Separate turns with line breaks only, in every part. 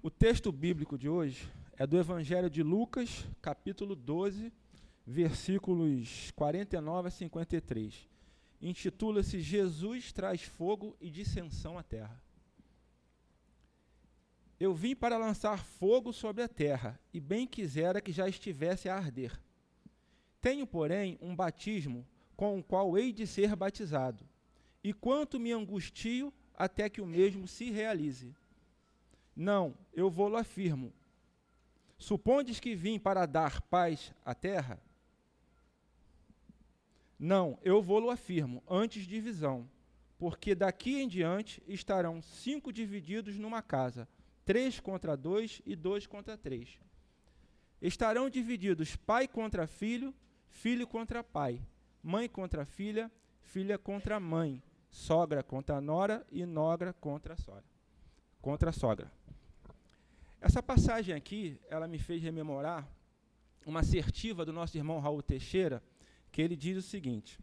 O texto bíblico de hoje é do Evangelho de Lucas, capítulo 12, versículos 49 a 53. Intitula-se Jesus traz fogo e dissensão à terra. Eu vim para lançar fogo sobre a terra, e bem quisera que já estivesse a arder. Tenho, porém, um batismo com o qual hei de ser batizado, e quanto me angustio até que o mesmo se realize. Não, eu vou-lo afirmo. Supondes que vim para dar paz à terra? Não, eu vou-lo afirmo, antes divisão, porque daqui em diante estarão 5 divididos numa casa, 3 contra 2 e 2 contra 3. Estarão divididos pai contra filho, filho contra pai, mãe contra filha, filha contra mãe, sogra contra nora e nogra contra sogra. Essa passagem aqui, ela me fez rememorar uma assertiva do nosso irmão Raul Teixeira, que ele diz o seguinte: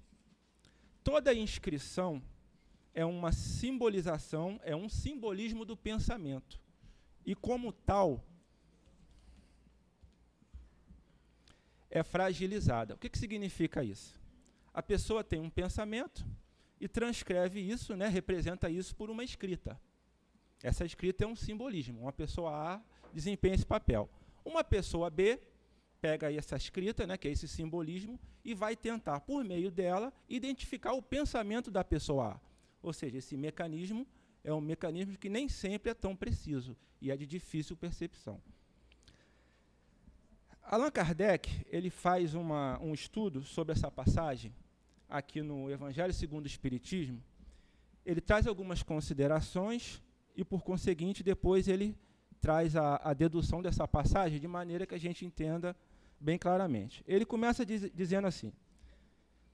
toda inscrição é uma simbolização, é um simbolismo do pensamento, e como tal, é fragilizada. O que significa isso? A pessoa tem um pensamento e transcreve isso, representa isso por uma escrita. Essa escrita é um simbolismo. Uma pessoa A desempenha esse papel. Uma pessoa B pega aí essa escrita, que é esse simbolismo, e vai tentar, por meio dela, identificar o pensamento da pessoa A. Ou seja, esse mecanismo é um mecanismo que nem sempre é tão preciso e é de difícil percepção. Allan Kardec ele faz um estudo sobre essa passagem aqui no Evangelho segundo o Espiritismo. Ele traz algumas considerações e, por conseguinte, depois ele traz a dedução dessa passagem de maneira que a gente entenda bem claramente. Ele começa dizendo assim: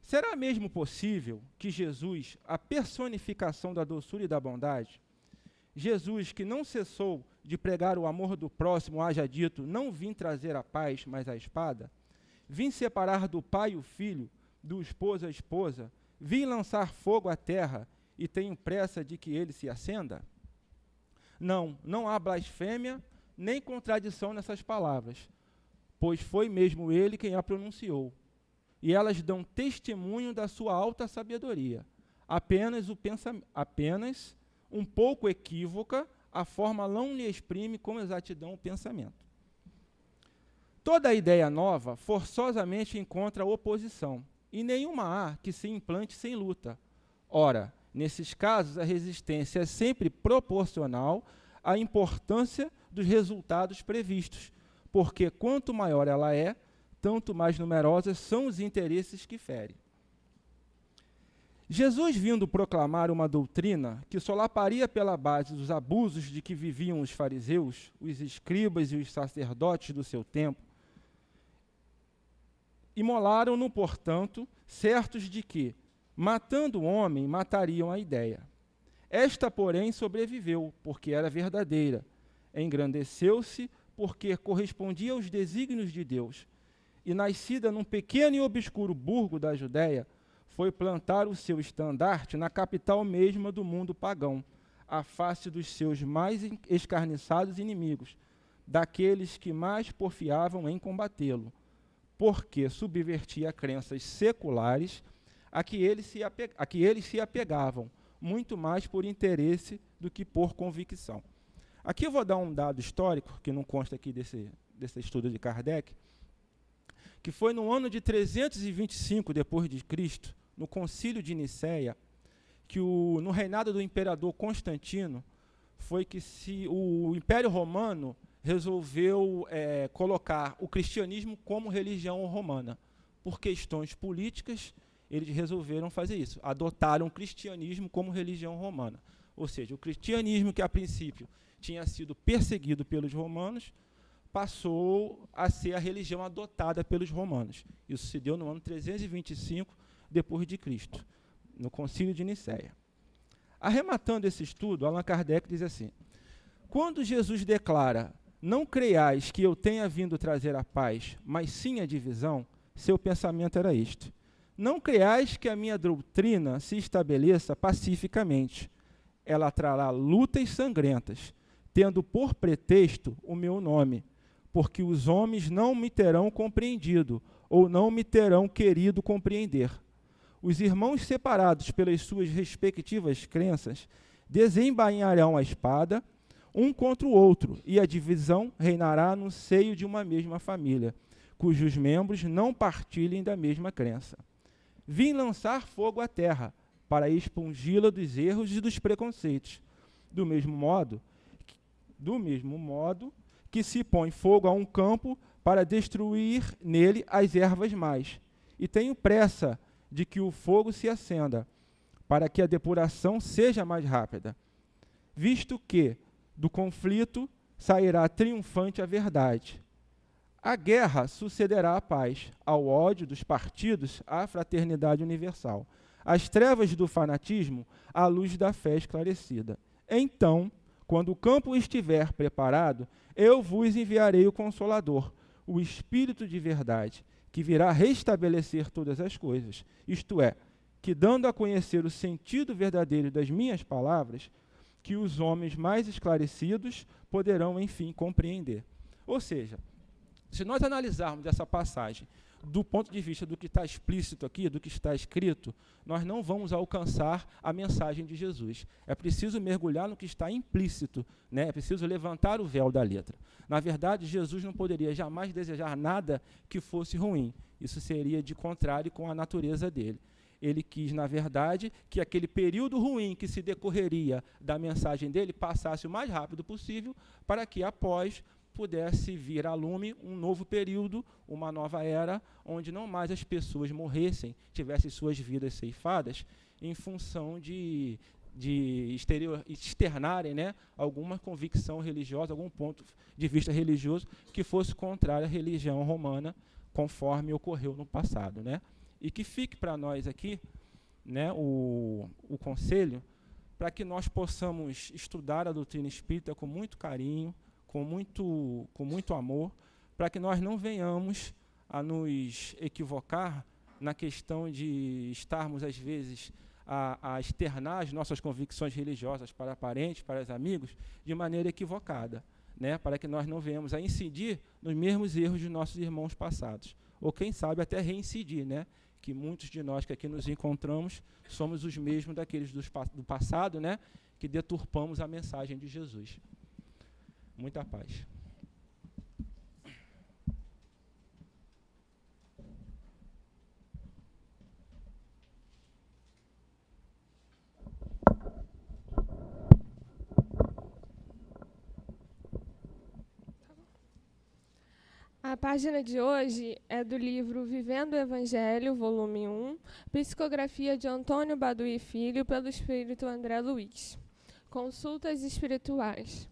será mesmo possível que Jesus, a personificação da doçura e da bondade, Jesus, que não cessou de pregar o amor do próximo, haja dito, não vim trazer a paz, mas a espada, vim separar do pai o filho, do esposo a esposa, vim lançar fogo à terra e tenho pressa de que ele se acenda? Não há blasfêmia nem contradição nessas palavras, pois foi mesmo ele quem a pronunciou. E elas dão testemunho da sua alta sabedoria. Apenas um pouco equívoca, a forma não lhe exprime com exatidão o pensamento. Toda ideia nova forçosamente encontra oposição, e nenhuma há que se implante sem luta. Ora, nesses casos, a resistência é sempre proporcional à importância dos resultados previstos, porque quanto maior ela é, tanto mais numerosos são os interesses que fere. Jesus, vindo proclamar uma doutrina que solaparia pela base dos abusos de que viviam os fariseus, os escribas e os sacerdotes do seu tempo, imolaram-no, portanto, certos de que, matando o homem, matariam a ideia. Esta, porém, sobreviveu, porque era verdadeira. Engrandeceu-se, porque correspondia aos desígnios de Deus. E, nascida num pequeno e obscuro burgo da Judéia, foi plantar o seu estandarte na capital mesma do mundo pagão, à face dos seus mais escarniçados inimigos, daqueles que mais porfiavam em combatê-lo, porque subvertia crenças seculares a que eles se apegavam, muito mais por interesse do que por convicção. Aqui eu vou dar um dado histórico, que não consta aqui desse estudo de Kardec, que foi no ano de 325 depois de Cristo, no Concílio de Nicéia, que no reinado do imperador Constantino, foi que o Império Romano resolveu colocar o cristianismo como religião romana. Por questões políticas, eles resolveram fazer isso, adotaram o cristianismo como religião romana. Ou seja, o cristianismo, que a princípio tinha sido perseguido pelos romanos, passou a ser a religião adotada pelos romanos. Isso se deu no ano 325 depois de Cristo, no Concílio de Nicéia. Arrematando esse estudo, Allan Kardec diz assim: quando Jesus declara, não creiais que eu tenha vindo trazer a paz, mas sim a divisão, seu pensamento era este: não creiais que a minha doutrina se estabeleça pacificamente. Ela trará lutas sangrentas, tendo por pretexto o meu nome, porque os homens não me terão compreendido, ou não me terão querido compreender. Os irmãos separados pelas suas respectivas crenças desembainharão a espada, um contra o outro, e a divisão reinará no seio de uma mesma família, cujos membros não partilhem da mesma crença. Vim lançar fogo à terra, para expungi-la dos erros e dos preconceitos. Do mesmo modo que se põe fogo a um campo para destruir nele as ervas mais. E tenho pressa de que o fogo se acenda, para que a depuração seja mais rápida, visto que do conflito sairá triunfante a verdade. A guerra sucederá à paz, ao ódio dos partidos à fraternidade universal, às trevas do fanatismo à luz da fé esclarecida. Então, quando o campo estiver preparado, eu vos enviarei o Consolador, o Espírito de verdade, que virá restabelecer todas as coisas, isto é, que dando a conhecer o sentido verdadeiro das minhas palavras, que os homens mais esclarecidos poderão, enfim, compreender. Ou seja, se nós analisarmos essa passagem do ponto de vista do que está explícito aqui, do que está escrito, nós não vamos alcançar a mensagem de Jesus. É preciso mergulhar no que está implícito, né? É preciso levantar o véu da letra. Na verdade, Jesus não poderia jamais desejar nada que fosse ruim. Isso seria de contrário com a natureza dele. Ele quis, na verdade, que aquele período ruim que se decorreria da mensagem dele passasse o mais rápido possível, para que, após, pudesse vir a lume um novo período, uma nova era, onde não mais as pessoas morressem, tivessem suas vidas ceifadas, em função de externarem, né, alguma convicção religiosa, algum ponto de vista religioso que fosse contrário à religião romana, conforme ocorreu no passado, né? E que fique para nós aqui, né, o conselho, para que nós possamos estudar a doutrina espírita com muito carinho, com muito amor, para que nós não venhamos a nos equivocar na questão de estarmos, às vezes, a externar as nossas convicções religiosas para parentes, para os amigos, de maneira equivocada, né? Para que nós não venhamos a incidir nos mesmos erros de nossos irmãos passados, ou quem sabe até reincidir, né? Que muitos de nós que aqui nos encontramos somos os mesmos daqueles do passado, né? Que deturpamos a mensagem de Jesus. Muita paz.
A página de hoje é do livro Vivendo o Evangelho, volume 1, psicografia de Antônio Baduí Filho, pelo espírito André Luiz. Consultas espirituais.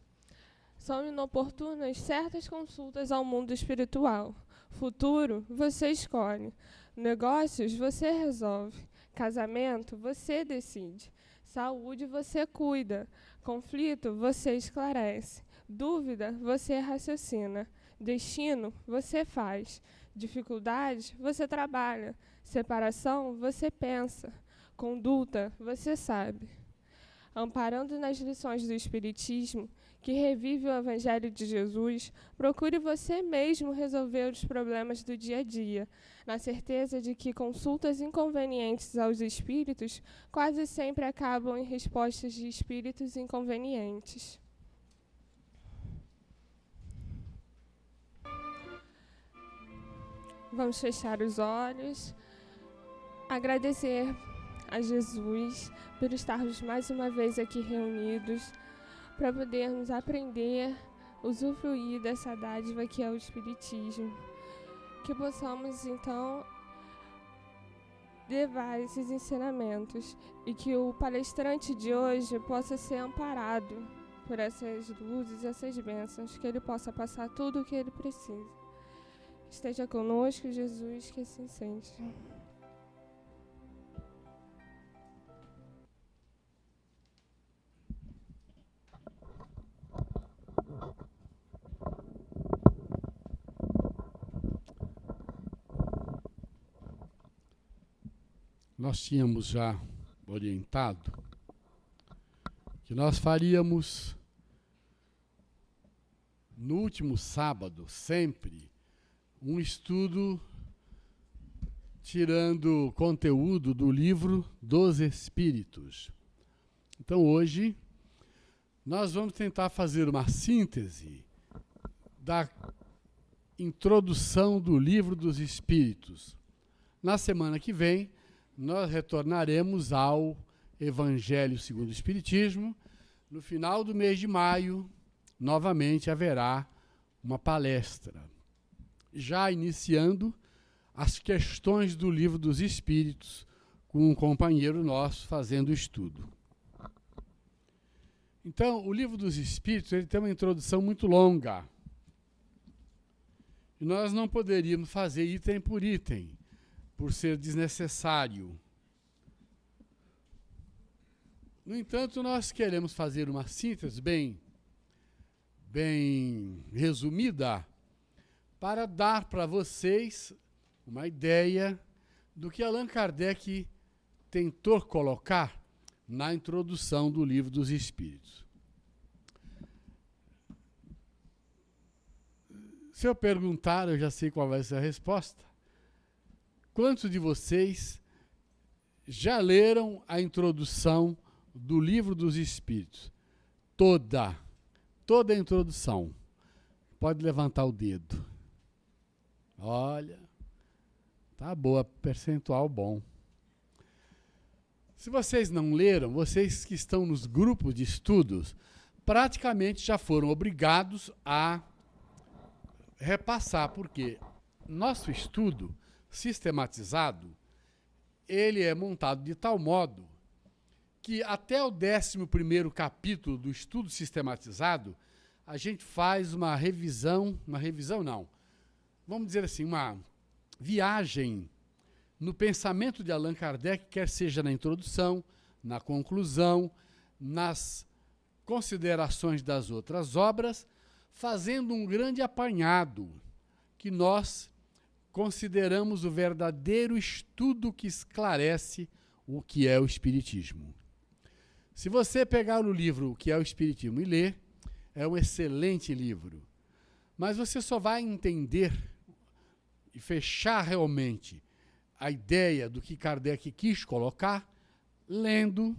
São inoportunas certas consultas ao mundo espiritual. Futuro, você escolhe. Negócios, você resolve. Casamento, você decide. Saúde, você cuida. Conflito, você esclarece. Dúvida, você raciocina. Destino, você faz. Dificuldade, você trabalha. Separação, você pensa. Conduta, você sabe. Amparando nas lições do Espiritismo, que revive o Evangelho de Jesus, procure você mesmo resolver os problemas do dia a dia, na certeza de que consultas inconvenientes aos espíritos quase sempre acabam em respostas de espíritos inconvenientes. Vamos fechar os olhos, agradecer a Jesus por estarmos mais uma vez aqui reunidos, para podermos aprender, usufruir dessa dádiva que é o Espiritismo. Que possamos, então, levar esses ensinamentos e que o palestrante de hoje possa ser amparado por essas luzes, essas bênçãos, que ele possa passar tudo o que ele precisa. Esteja conosco, Jesus, que assim seja.
Nós tínhamos já orientado que nós faríamos no último sábado, sempre, um estudo tirando conteúdo do livro dos Espíritos. Então, hoje, nós vamos tentar fazer uma síntese da introdução do livro dos Espíritos. Na semana que vem, nós retornaremos ao Evangelho segundo o Espiritismo. No final do mês de maio, novamente haverá uma palestra, já iniciando as questões do livro dos Espíritos, com um companheiro nosso fazendo o estudo. Então, o livro dos Espíritos ele tem uma introdução muito longa. E nós não poderíamos fazer item por item, por ser desnecessário. No entanto, nós queremos fazer uma síntese bem resumida para dar para vocês uma ideia do que Allan Kardec tentou colocar na introdução do livro dos Espíritos. Se eu perguntar, eu já sei qual vai ser a resposta. Quantos de vocês já leram a introdução do livro dos Espíritos? Toda a introdução. Pode levantar o dedo. Olha, tá boa, percentual bom. Se vocês não leram, vocês que estão nos grupos de estudos, praticamente já foram obrigados a repassar, porque nosso estudo sistematizado, ele é montado de tal modo que até o 11º capítulo do estudo sistematizado, a gente faz uma revisão não, vamos dizer assim, uma viagem no pensamento de Allan Kardec, quer seja na introdução, na conclusão, nas considerações das outras obras, fazendo um grande apanhado que nós consideramos o verdadeiro estudo que esclarece o que é o Espiritismo. Se você pegar o livro O que é o Espiritismo e ler, é um excelente livro. Mas você só vai entender e fechar realmente a ideia do que Kardec quis colocar, lendo,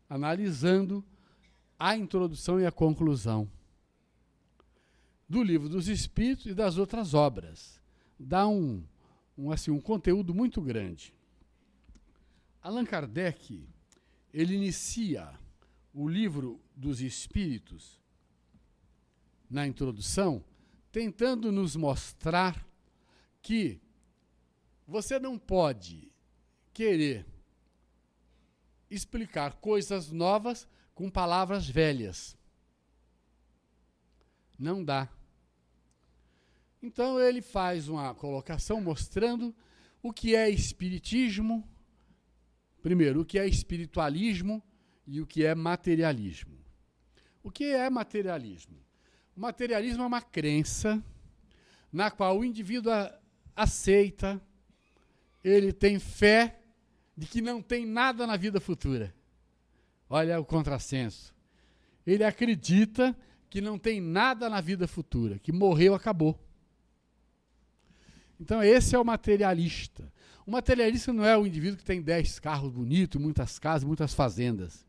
analisando a introdução e a conclusão do livro dos Espíritos e das outras obras. Dá um conteúdo muito grande. Allan Kardec, ele inicia o livro dos Espíritos, na introdução, tentando nos mostrar que você não pode querer explicar coisas novas com palavras velhas. Não dá. Então ele faz uma colocação mostrando o que é espiritismo, primeiro, o que é espiritualismo e o que é materialismo. O que é materialismo? O materialismo é uma crença na qual o indivíduo aceita, ele tem fé de que não tem nada na vida futura. Olha o contrassenso. Ele acredita que não tem nada na vida futura, que morreu, acabou. Então esse é o materialista. O materialista não é o indivíduo que tem 10 carros bonitos, muitas casas, muitas fazendas.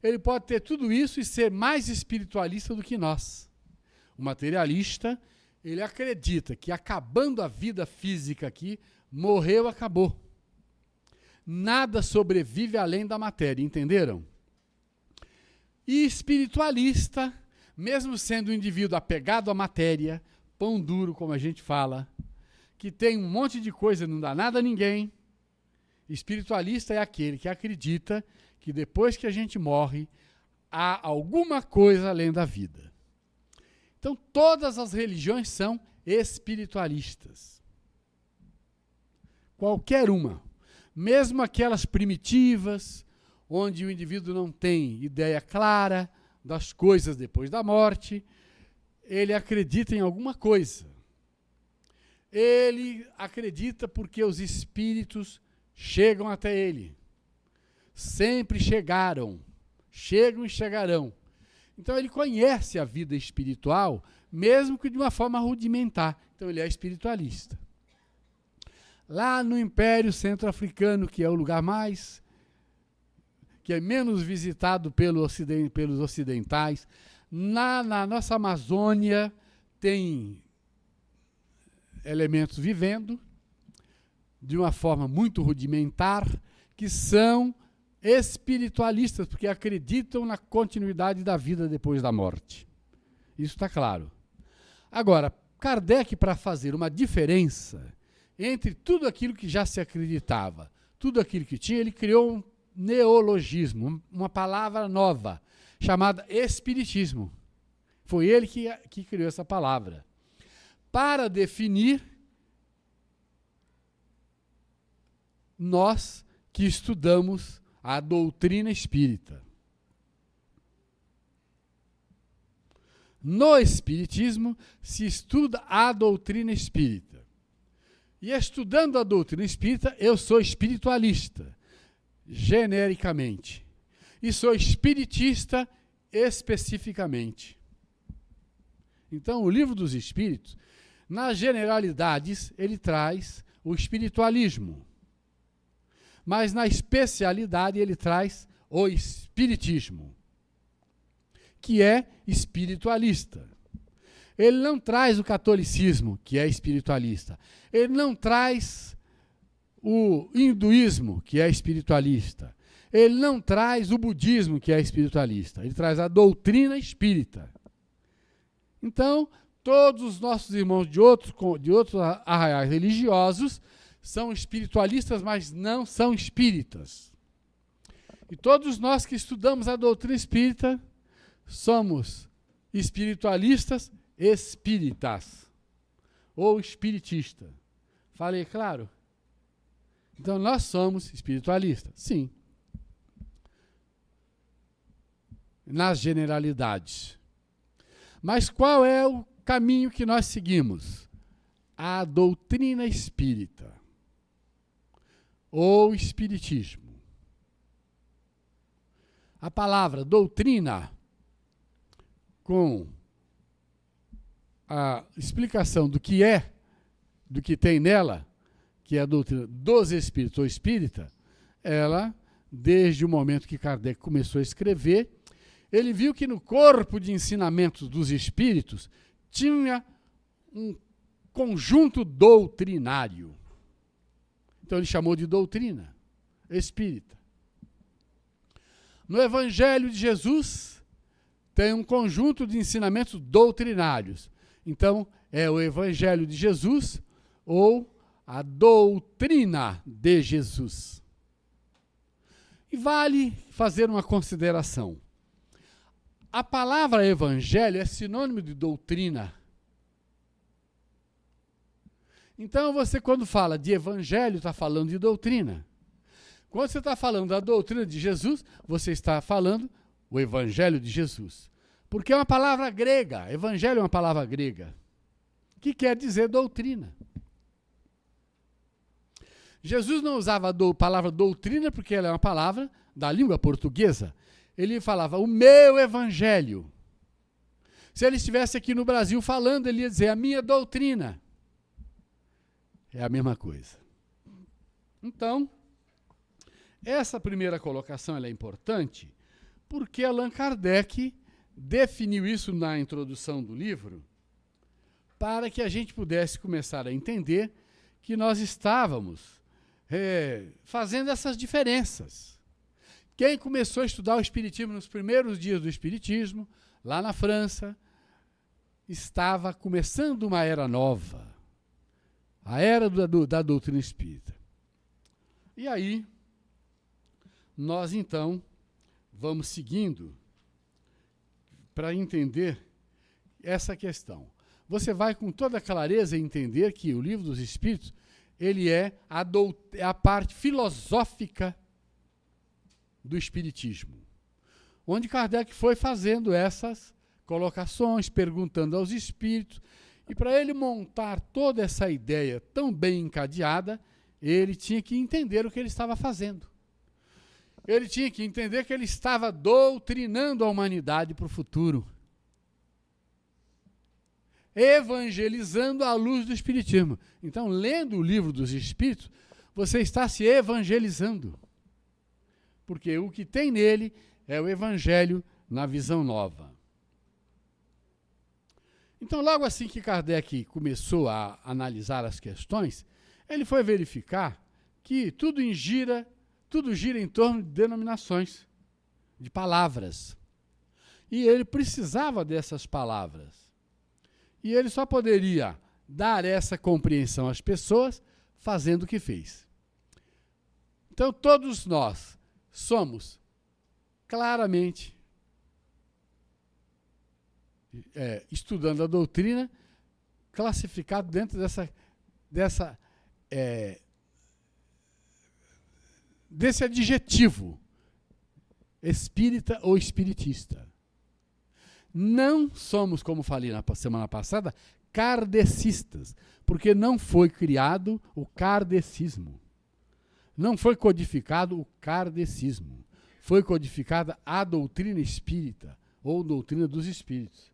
Ele pode ter tudo isso e ser mais espiritualista do que nós. O materialista, ele acredita que acabando a vida física aqui, morreu, acabou. Nada sobrevive além da matéria, entenderam? E espiritualista, mesmo sendo um indivíduo apegado à matéria, pão duro, como a gente fala, que tem um monte de coisa, não dá nada a ninguém, espiritualista é aquele que acredita que depois que a gente morre, há alguma coisa além da vida. Então, todas as religiões são espiritualistas. Qualquer uma. Mesmo aquelas primitivas, onde o indivíduo não tem ideia clara das coisas depois da morte, ele acredita em alguma coisa. Ele acredita porque os espíritos chegam até ele. Sempre chegaram, chegam e chegarão. Então ele conhece a vida espiritual, mesmo que de uma forma rudimentar. Então ele é espiritualista. Lá no Império Centro-Africano, que é o lugar que é menos visitado pelos ocidentais, na nossa Amazônia tem elementos vivendo de uma forma muito rudimentar, que são espiritualistas, porque acreditam na continuidade da vida depois da morte. Isso está claro. Agora, Kardec, para fazer uma diferença entre tudo aquilo que já se acreditava, tudo aquilo que tinha, ele criou um neologismo, uma palavra nova, chamada espiritismo. Foi ele que criou essa palavra, para definir nós que estudamos a doutrina espírita. No espiritismo se estuda a doutrina espírita. E estudando a doutrina espírita, eu sou espiritualista, genericamente. E sou espiritista especificamente. Então, o Livro dos Espíritos, nas generalidades, ele traz o espiritualismo. Mas na especialidade ele traz o espiritismo, que é espiritualista. Ele não traz o catolicismo, que é espiritualista. Ele não traz o hinduísmo, que é espiritualista. Ele não traz o budismo, que é espiritualista. Ele traz a doutrina espírita. Então, todos os nossos irmãos de outros arraiais religiosos são espiritualistas, mas não são espíritas. E todos nós que estudamos a doutrina espírita somos espiritualistas espíritas ou espiritista. Falei claro? Então nós somos espiritualistas, sim. Nas generalidades. Mas qual é o caminho que nós seguimos? A doutrina espírita ou espiritismo. A palavra doutrina, com a explicação do que tem nela, que é a doutrina dos espíritos ou espírita, ela, desde o momento que Kardec começou a escrever, ele viu que no corpo de ensinamentos dos espíritos tinha um conjunto doutrinário. Então ele chamou de doutrina espírita. No Evangelho de Jesus tem um conjunto de ensinamentos doutrinários. Então é o Evangelho de Jesus ou a doutrina de Jesus. E vale fazer uma consideração. A palavra evangelho é sinônimo de doutrina. Então você, quando fala de evangelho, está falando de doutrina. Quando você está falando da doutrina de Jesus, você está falando o evangelho de Jesus. Porque é uma palavra grega. Evangelho é uma palavra grega, que quer dizer doutrina. Jesus não usava a palavra doutrina porque ela é uma palavra da língua portuguesa. Ele falava o meu evangelho. Se ele estivesse aqui no Brasil falando, ele ia dizer a minha doutrina. É a mesma coisa. Então, essa primeira colocação ela é importante porque Allan Kardec definiu isso na introdução do livro para que a gente pudesse começar a entender que nós estávamos fazendo essas diferenças. Quem começou a estudar o Espiritismo nos primeiros dias do Espiritismo, lá na França, estava começando uma era nova, a era da doutrina espírita. E aí, nós então vamos seguindo para entender essa questão. Você vai com toda clareza entender que o Livro dos Espíritos ele é a parte filosófica do Espiritismo, onde Kardec foi fazendo essas colocações, perguntando aos espíritos, e para ele montar toda essa ideia tão bem encadeada, ele tinha que entender o que ele estava fazendo. Ele tinha que entender que ele estava doutrinando a humanidade para o futuro. evangelizando à luz do Espiritismo. Então, lendo o Livro dos Espíritos, você está se evangelizando. Porque o que tem nele é o Evangelho na visão nova. Então, logo assim que Kardec começou a analisar as questões, ele foi verificar que tudo gira em torno de denominações, de palavras. E ele precisava dessas palavras. E ele só poderia dar essa compreensão às pessoas fazendo o que fez. Então, todos nós somos claramente, estudando a doutrina, classificado dentro desse adjetivo, espírita ou espiritista. Não somos, como falei na semana passada, kardecistas, porque não foi criado o kardecismo. Não foi codificado o kardecismo. Foi codificada a doutrina espírita, ou doutrina dos espíritos.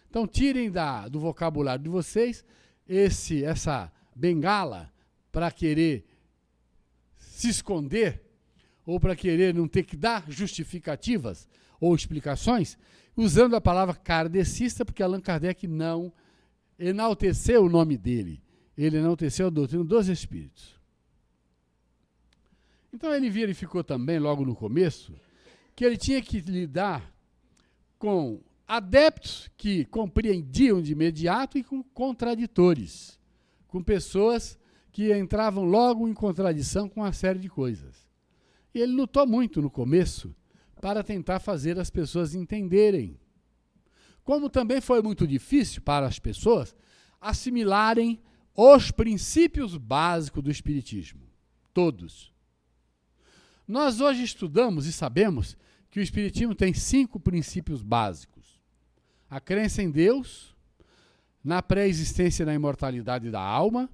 Então, tirem do vocabulário de vocês essa bengala para querer se esconder, ou para querer não ter que dar justificativas ou explicações, usando a palavra kardecista, porque Allan Kardec não enalteceu o nome dele. Ele enalteceu a doutrina dos espíritos. Então ele verificou também, logo no começo, que ele tinha que lidar com adeptos que compreendiam de imediato e com contraditores, com pessoas que entravam logo em contradição com uma série de coisas. E ele lutou muito no começo para tentar fazer as pessoas entenderem. Como também foi muito difícil para as pessoas assimilarem os princípios básicos do Espiritismo. Todos. Nós hoje estudamos e sabemos que o Espiritismo tem 5 princípios básicos. A crença em Deus, na pré-existência e na imortalidade da alma,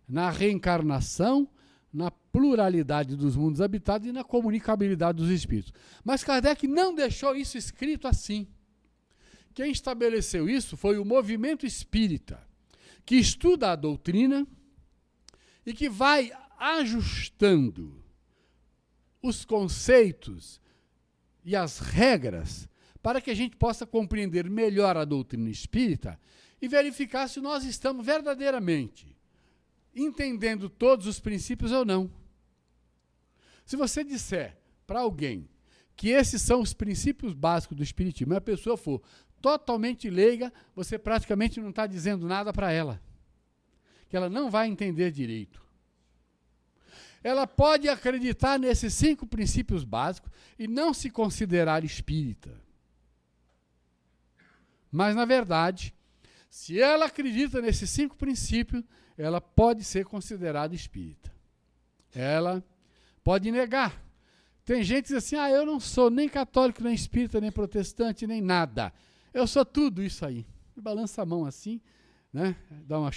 na reencarnação, na pluralidade dos mundos habitados e na comunicabilidade dos espíritos. Mas Kardec não deixou isso escrito assim. Quem estabeleceu isso foi o movimento espírita, que estuda a doutrina e que vai ajustando os conceitos e as regras para que a gente possa compreender melhor a doutrina espírita e verificar se nós estamos verdadeiramente entendendo todos os princípios ou não. Se você disser para alguém que esses são os princípios básicos do Espiritismo, e a pessoa for totalmente leiga, você praticamente não está dizendo nada para ela, que ela não vai entender direito. Ela pode acreditar nesses 5 princípios básicos e não se considerar espírita. Mas, na verdade, se ela acredita nesses 5 princípios, ela pode ser considerada espírita. Ela pode negar. Tem gente que diz assim, eu não sou nem católico, nem espírita, nem protestante, nem nada. Eu sou tudo isso aí. Balança a mão assim, né? Dá uma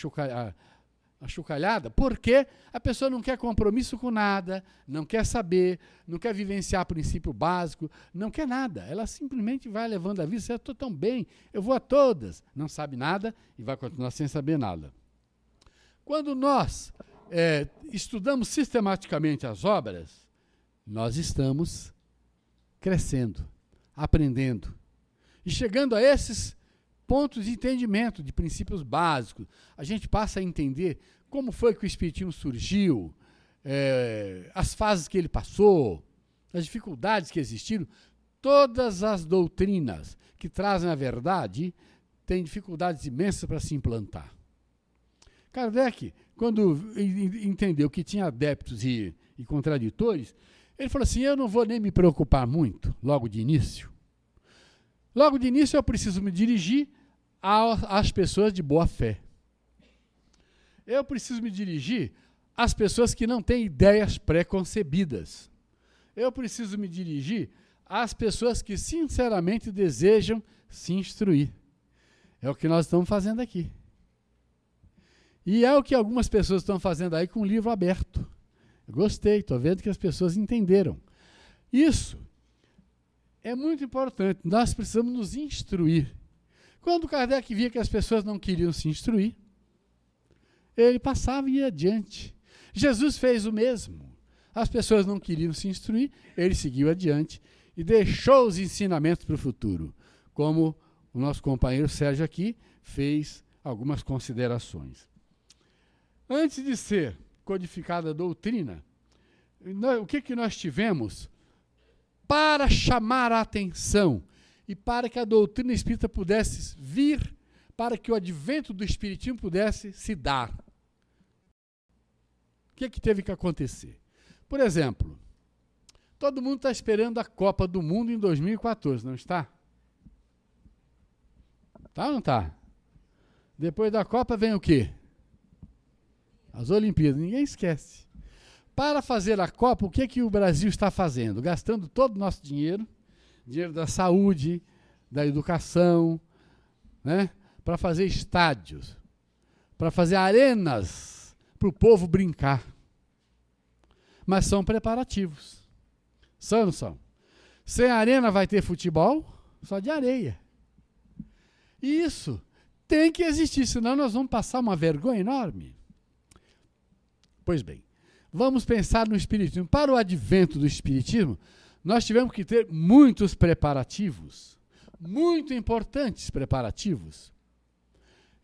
chocalhada, porque a pessoa não quer compromisso com nada, não quer saber, não quer vivenciar princípio básico, não quer nada. Ela simplesmente vai levando a vida, eu estou tão bem, eu vou a todas. Não sabe nada e vai continuar sem saber nada. Quando nós estudamos sistematicamente as obras, nós estamos crescendo, aprendendo e chegando a esses pontos de entendimento de princípios básicos. A gente passa a entender como foi que o Espiritismo surgiu, as fases que ele passou, as dificuldades que existiram. Todas as doutrinas que trazem a verdade têm dificuldades imensas para se implantar. Kardec, quando entendeu que tinha adeptos e contraditores, ele falou assim, eu não vou nem me preocupar muito, logo de início. Logo de início eu preciso me dirigir às pessoas de boa fé. Eu preciso me dirigir às pessoas que não têm ideias pré-concebidas. Eu preciso me dirigir às pessoas que sinceramente desejam se instruir. É o que nós estamos fazendo aqui. E é o que algumas pessoas estão fazendo aí com o livro aberto. Eu gostei, estou vendo que as pessoas entenderam. Isso é muito importante. Nós precisamos nos instruir. Quando Kardec via que as pessoas não queriam se instruir, ele passava e ia adiante. Jesus fez o mesmo. As pessoas não queriam se instruir, ele seguiu adiante e deixou os ensinamentos para o futuro, como o nosso companheiro Sérgio aqui fez algumas considerações. Antes de ser codificada a doutrina, o que nós tivemos para chamar a atenção e para que a doutrina espírita pudesse vir, para que o advento do espiritismo pudesse se dar? O que teve que acontecer? Por exemplo, todo mundo está esperando a Copa do Mundo em 2014, não está? Tá ou não está? Depois da Copa vem o quê? As Olimpíadas, ninguém esquece. Para fazer a Copa, o que o Brasil está fazendo? Gastando todo o nosso dinheiro, dinheiro da saúde, da educação, né? Para fazer estádios, para fazer arenas, para o povo brincar. Mas são preparativos. São ou não são? Sem arena vai ter futebol? Só de areia. E isso tem que existir, senão nós vamos passar uma vergonha enorme. Pois bem, vamos pensar no espiritismo. Para o advento do espiritismo, nós tivemos que ter muitos preparativos, muito importantes preparativos.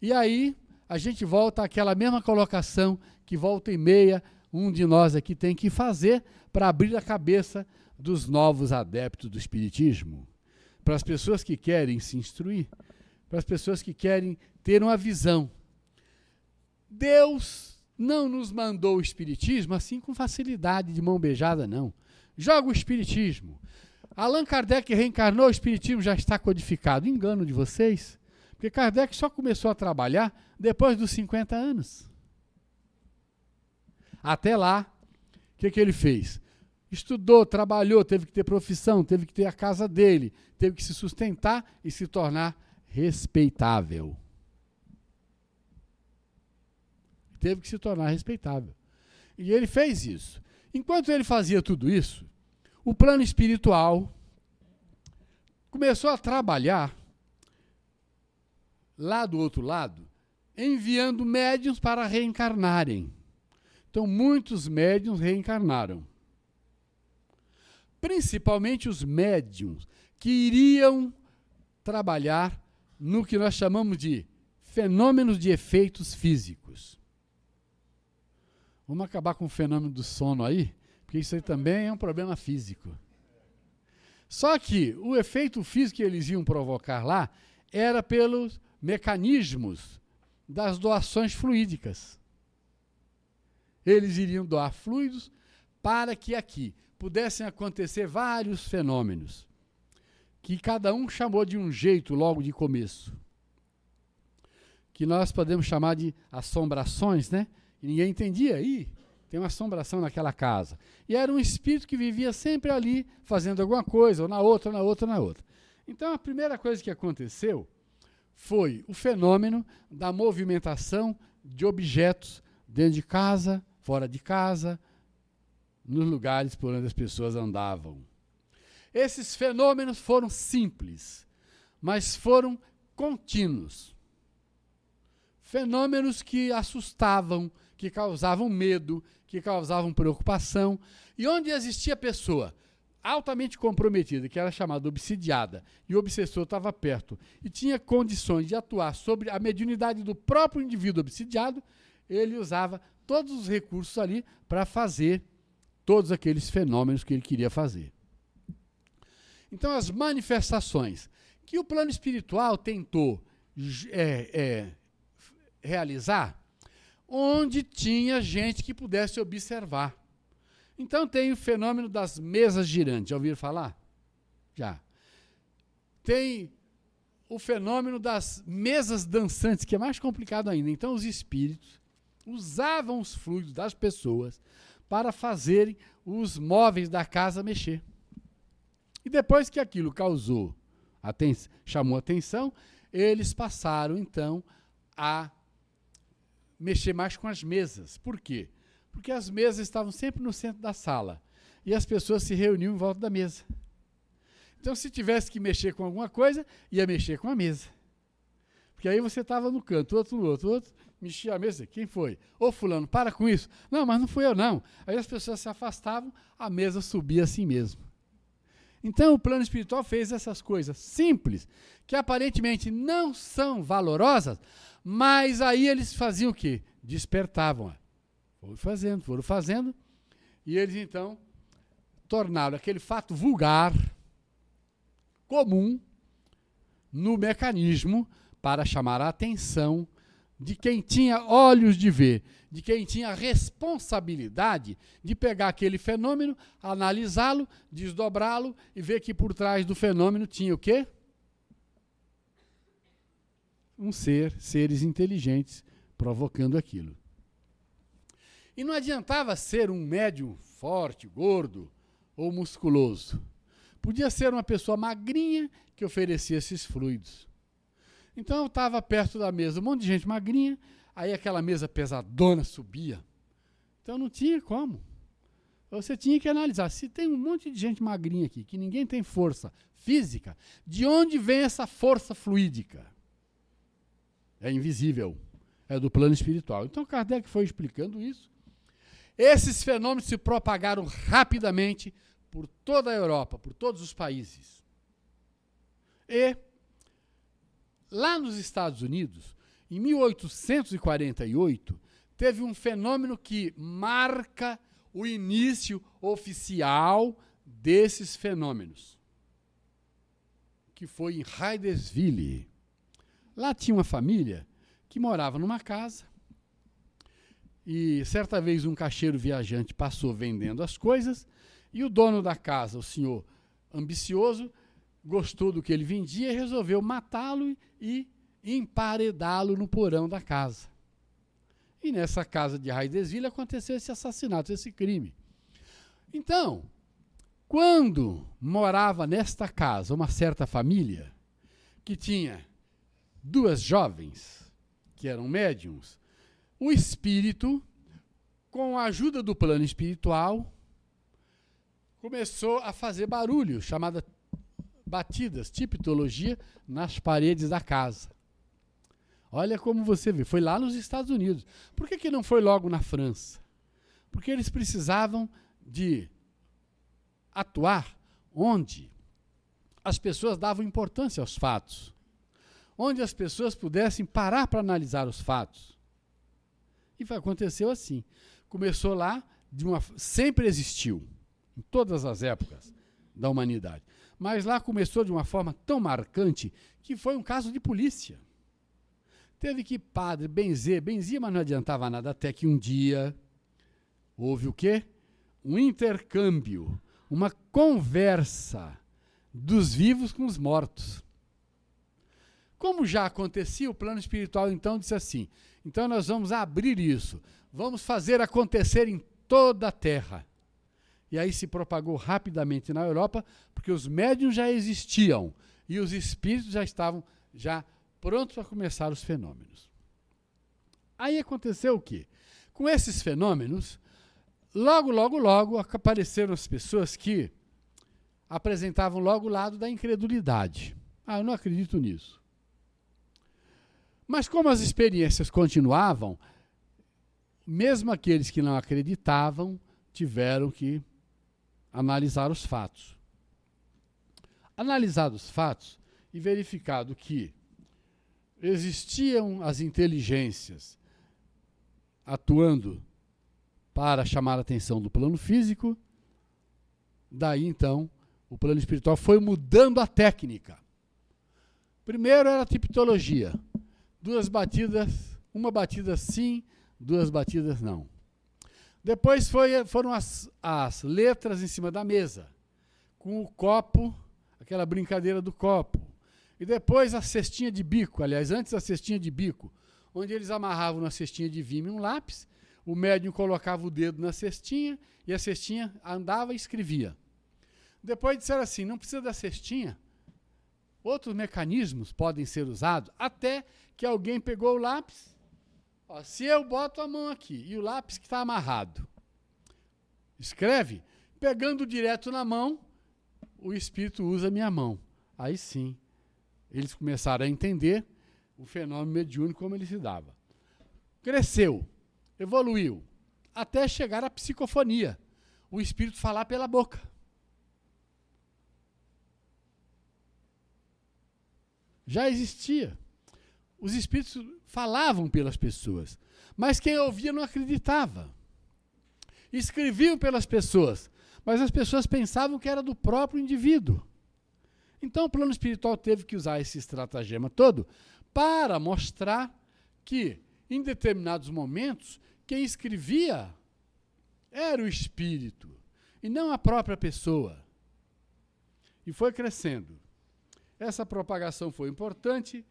E aí, a gente volta àquela mesma colocação que volta e meia um de nós aqui tem que fazer para abrir a cabeça dos novos adeptos do espiritismo, para as pessoas que querem se instruir, para as pessoas que querem ter uma visão. Deus não nos mandou o espiritismo assim com facilidade, de mão beijada, não. Joga o espiritismo. Allan Kardec reencarnou, o espiritismo já está codificado. Engano de vocês, porque Kardec só começou a trabalhar depois dos 50 anos. Até lá, o que ele fez? Estudou, trabalhou, teve que ter profissão, teve que ter a casa dele, teve que se sustentar e se tornar respeitável. Teve que se tornar respeitável. E ele fez isso. Enquanto ele fazia tudo isso, o plano espiritual começou a trabalhar lá do outro lado, enviando médiuns para reencarnarem. Então, muitos médiuns reencarnaram. Principalmente os médiuns que iriam trabalhar no que nós chamamos de fenômenos de efeitos físicos. Vamos acabar com o fenômeno do sono aí, porque isso aí também é um problema físico. Só que o efeito físico que eles iam provocar lá era pelos mecanismos das doações fluídicas. Eles iriam doar fluidos para que aqui pudessem acontecer vários fenômenos, que cada um chamou de um jeito logo de começo, que nós podemos chamar de assombrações, né? E ninguém entendia. Aí tem uma assombração naquela casa. E era um espírito que vivia sempre ali, fazendo alguma coisa, ou na outra, na outra, na outra. Então, a primeira coisa que aconteceu foi o fenômeno da movimentação de objetos dentro de casa, fora de casa, nos lugares por onde as pessoas andavam. Esses fenômenos foram simples, mas foram contínuos. Fenômenos que assustavam, que causavam medo, que causavam preocupação. E onde existia pessoa altamente comprometida, que era chamada obsidiada, e o obsessor estava perto e tinha condições de atuar sobre a mediunidade do próprio indivíduo obsidiado, ele usava todos os recursos ali para fazer todos aqueles fenômenos que ele queria fazer. Então, as manifestações que o plano espiritual tentou realizar, onde tinha gente que pudesse observar. Então, tem o fenômeno das mesas girantes. Já ouviram falar? Já. Tem o fenômeno das mesas dançantes, que é mais complicado ainda. Então, os espíritos usavam os fluidos das pessoas para fazerem os móveis da casa mexer. E depois que aquilo chamou atenção, eles passaram, então, a mexer mais com as mesas. Por quê? Porque as mesas estavam sempre no centro da sala e as pessoas se reuniam em volta da mesa. Então, se tivesse que mexer com alguma coisa, ia mexer com a mesa. Porque aí você estava no canto, outro no outro, outro mexia a mesa. Quem foi? Ô fulano, para com isso. Não, mas não fui eu não. Aí as pessoas se afastavam, a mesa subia assim mesmo. Então o plano espiritual fez essas coisas simples, que aparentemente não são valorosas, mas aí eles faziam o quê? Despertavam. Foram fazendo, e eles então tornaram aquele fato vulgar, comum, no mecanismo para chamar a atenção de quem tinha olhos de ver, de quem tinha a responsabilidade de pegar aquele fenômeno, analisá-lo, desdobrá-lo e ver que por trás do fenômeno tinha o quê? Seres inteligentes provocando aquilo. E não adiantava ser um médium forte, gordo ou musculoso. Podia ser uma pessoa magrinha que oferecia esses fluidos. Então eu estava perto da mesa, um monte de gente magrinha, aí aquela mesa pesadona subia. Então não tinha como. Você tinha que analisar, se tem um monte de gente magrinha aqui, que ninguém tem força física, de onde vem essa força fluídica? É invisível, é do plano espiritual. Então Kardec foi explicando isso. Esses fenômenos se propagaram rapidamente por toda a Europa, por todos os países. E lá nos Estados Unidos, em 1848, teve um fenômeno que marca o início oficial desses fenômenos, que foi em Hydesville. Lá tinha uma família que morava numa casa e certa vez um caixeiro viajante passou vendendo as coisas e o dono da casa, o senhor ambicioso, gostou do que ele vendia e resolveu matá-lo e emparedá-lo no porão da casa. E nessa casa de Hydesville aconteceu esse assassinato, esse crime. Então, quando morava nesta casa uma certa família que tinha 2 jovens, que eram médiums, o espírito, com a ajuda do plano espiritual, começou a fazer barulho, chamada batidas, tipologia, nas paredes da casa. Olha como você vê, foi lá nos Estados Unidos. Por que não foi logo na França? Porque eles precisavam de atuar onde as pessoas davam importância aos fatos, onde as pessoas pudessem parar para analisar os fatos. E aconteceu assim. Começou lá, sempre existiu, em todas as épocas da humanidade. Mas lá começou de uma forma tão marcante que foi um caso de polícia. Teve que padre benzia, mas não adiantava nada, até que um dia houve o quê? Um intercâmbio, uma conversa dos vivos com os mortos. Como já acontecia, o plano espiritual então disse assim, então nós vamos abrir isso, vamos fazer acontecer em toda a Terra. E aí se propagou rapidamente na Europa, porque os médiuns já existiam e os espíritos já estavam prontos para começar os fenômenos. Aí aconteceu o quê? Com esses fenômenos, logo apareceram as pessoas que apresentavam logo o lado da incredulidade. Eu não acredito nisso. Mas como as experiências continuavam, mesmo aqueles que não acreditavam tiveram que analisar os fatos. Analisados os fatos e verificado que existiam as inteligências atuando para chamar a atenção do plano físico, daí então o plano espiritual foi mudando a técnica. Primeiro era a tipologia, 2 batidas, uma batida sim, 2 batidas não. Depois foram as letras em cima da mesa, com o copo, aquela brincadeira do copo. E depois a cestinha de bico, aliás, antes a cestinha de bico, onde eles amarravam na cestinha de vime um lápis, o médium colocava o dedo na cestinha e a cestinha andava e escrevia. Depois disseram assim, não precisa da cestinha, outros mecanismos podem ser usados, até que alguém pegou o lápis. Se eu boto a mão aqui e o lápis que está amarrado, escreve, pegando direto na mão, o espírito usa a minha mão. Aí sim, eles começaram a entender o fenômeno mediúnico como ele se dava. Cresceu, evoluiu, até chegar à psicofonia, o espírito falar pela boca. Já existia. Os espíritos falavam pelas pessoas, mas quem ouvia não acreditava. Escreviam pelas pessoas, mas as pessoas pensavam que era do próprio indivíduo. Então o plano espiritual teve que usar esse estratagema todo para mostrar que, em determinados momentos, quem escrevia era o espírito e não a própria pessoa. E foi crescendo. Essa propagação foi importante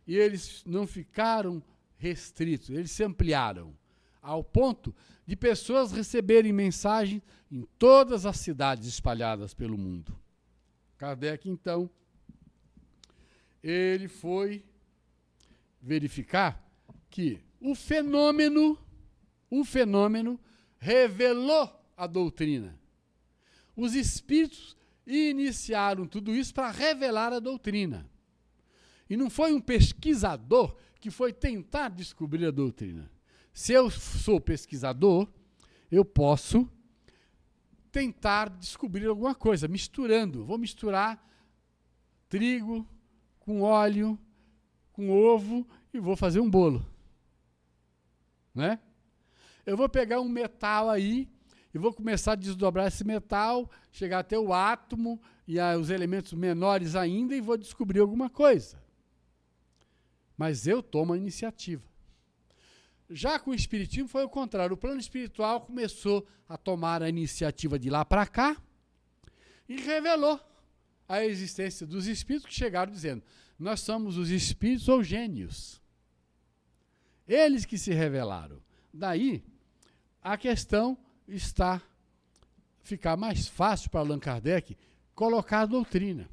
e eles não ficaram restritos, eles se ampliaram ao ponto de pessoas receberem mensagens em todas as cidades espalhadas pelo mundo. Kardec, então, ele foi verificar que o fenômeno revelou a doutrina. Os espíritos iniciaram tudo isso para revelar a doutrina. E não foi um pesquisador que foi tentar descobrir a doutrina. Se eu sou pesquisador, eu posso tentar descobrir alguma coisa, misturando. Vou misturar trigo com óleo, com ovo e vou fazer um bolo. Né? Eu vou pegar um metal aí e vou começar a desdobrar esse metal, chegar até o átomo e os elementos menores ainda e vou descobrir alguma coisa. Mas eu tomo a iniciativa. Já com o espiritismo foi o contrário. O plano espiritual começou a tomar a iniciativa de lá para cá e revelou a existência dos espíritos que chegaram dizendo: nós somos os espíritos ou gênios. Eles que se revelaram. Daí, a questão está ficar mais fácil para Allan Kardec colocar a doutrina.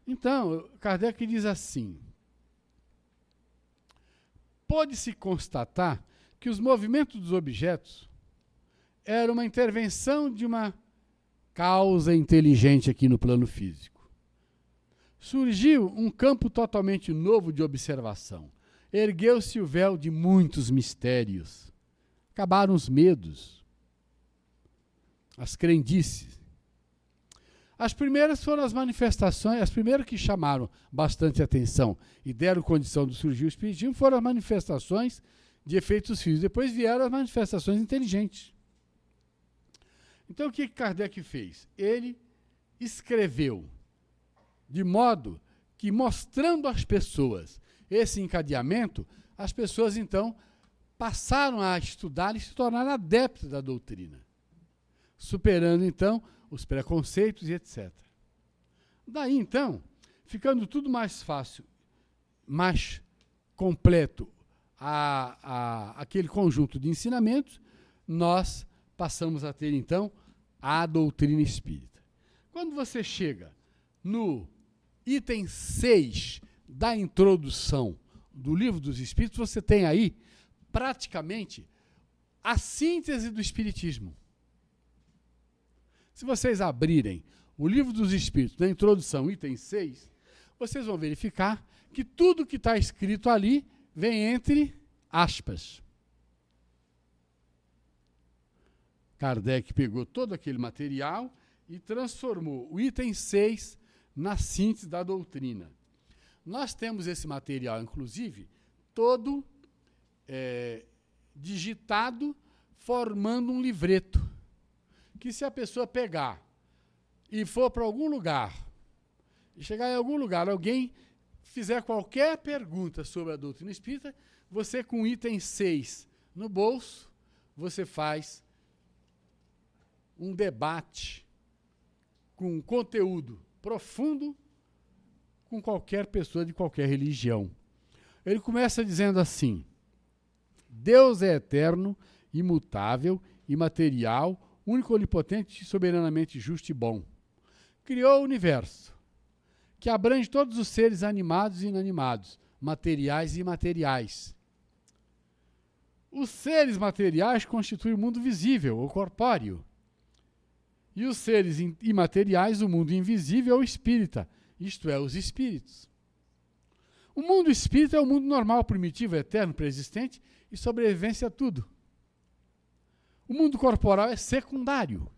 Então, Kardec diz assim: pode-se constatar que os movimentos dos objetos eram uma intervenção de uma causa inteligente aqui no plano físico. Surgiu um campo totalmente novo de observação. Ergueu-se o véu de muitos mistérios. Acabaram os medos, as crendices. As primeiras foram as manifestações, as primeiras que chamaram bastante atenção e deram condição de surgir o espiritismo foram as manifestações de efeitos físicos. Depois vieram as manifestações inteligentes. Então o que Kardec fez? Ele escreveu de modo que, mostrando às pessoas esse encadeamento, as pessoas então passaram a estudar e se tornaram adeptos da doutrina, superando então os preconceitos e etc. Daí, então, ficando tudo mais fácil, mais completo aquele conjunto de ensinamentos, nós passamos a ter, então, a doutrina espírita. Quando você chega no item 6 da introdução do Livro dos Espíritos, você tem aí, praticamente, a síntese do Espiritismo. Se vocês abrirem o Livro dos Espíritos, na introdução, item 6, vocês vão verificar que tudo que está escrito ali vem entre aspas. Kardec pegou todo aquele material e transformou o item 6 na síntese da doutrina. Nós temos esse material, inclusive, todo digitado, formando um livreto, que se a pessoa pegar e for para algum lugar, e chegar em algum lugar, alguém fizer qualquer pergunta sobre a doutrina espírita, você com o item 6 no bolso, você faz um debate com conteúdo profundo com qualquer pessoa de qualquer religião. Ele começa dizendo assim: Deus é eterno, imutável, imaterial, único, onipotente, soberanamente justo e bom. Criou o universo, que abrange todos os seres animados e inanimados, materiais e imateriais. Os seres materiais constituem o mundo visível, ou corpóreo. E os seres imateriais, o mundo invisível ou espírita, isto é, os espíritos. O mundo espírita é o mundo normal, primitivo, eterno, preexistente e sobrevivência a tudo. O mundo corporal é secundário.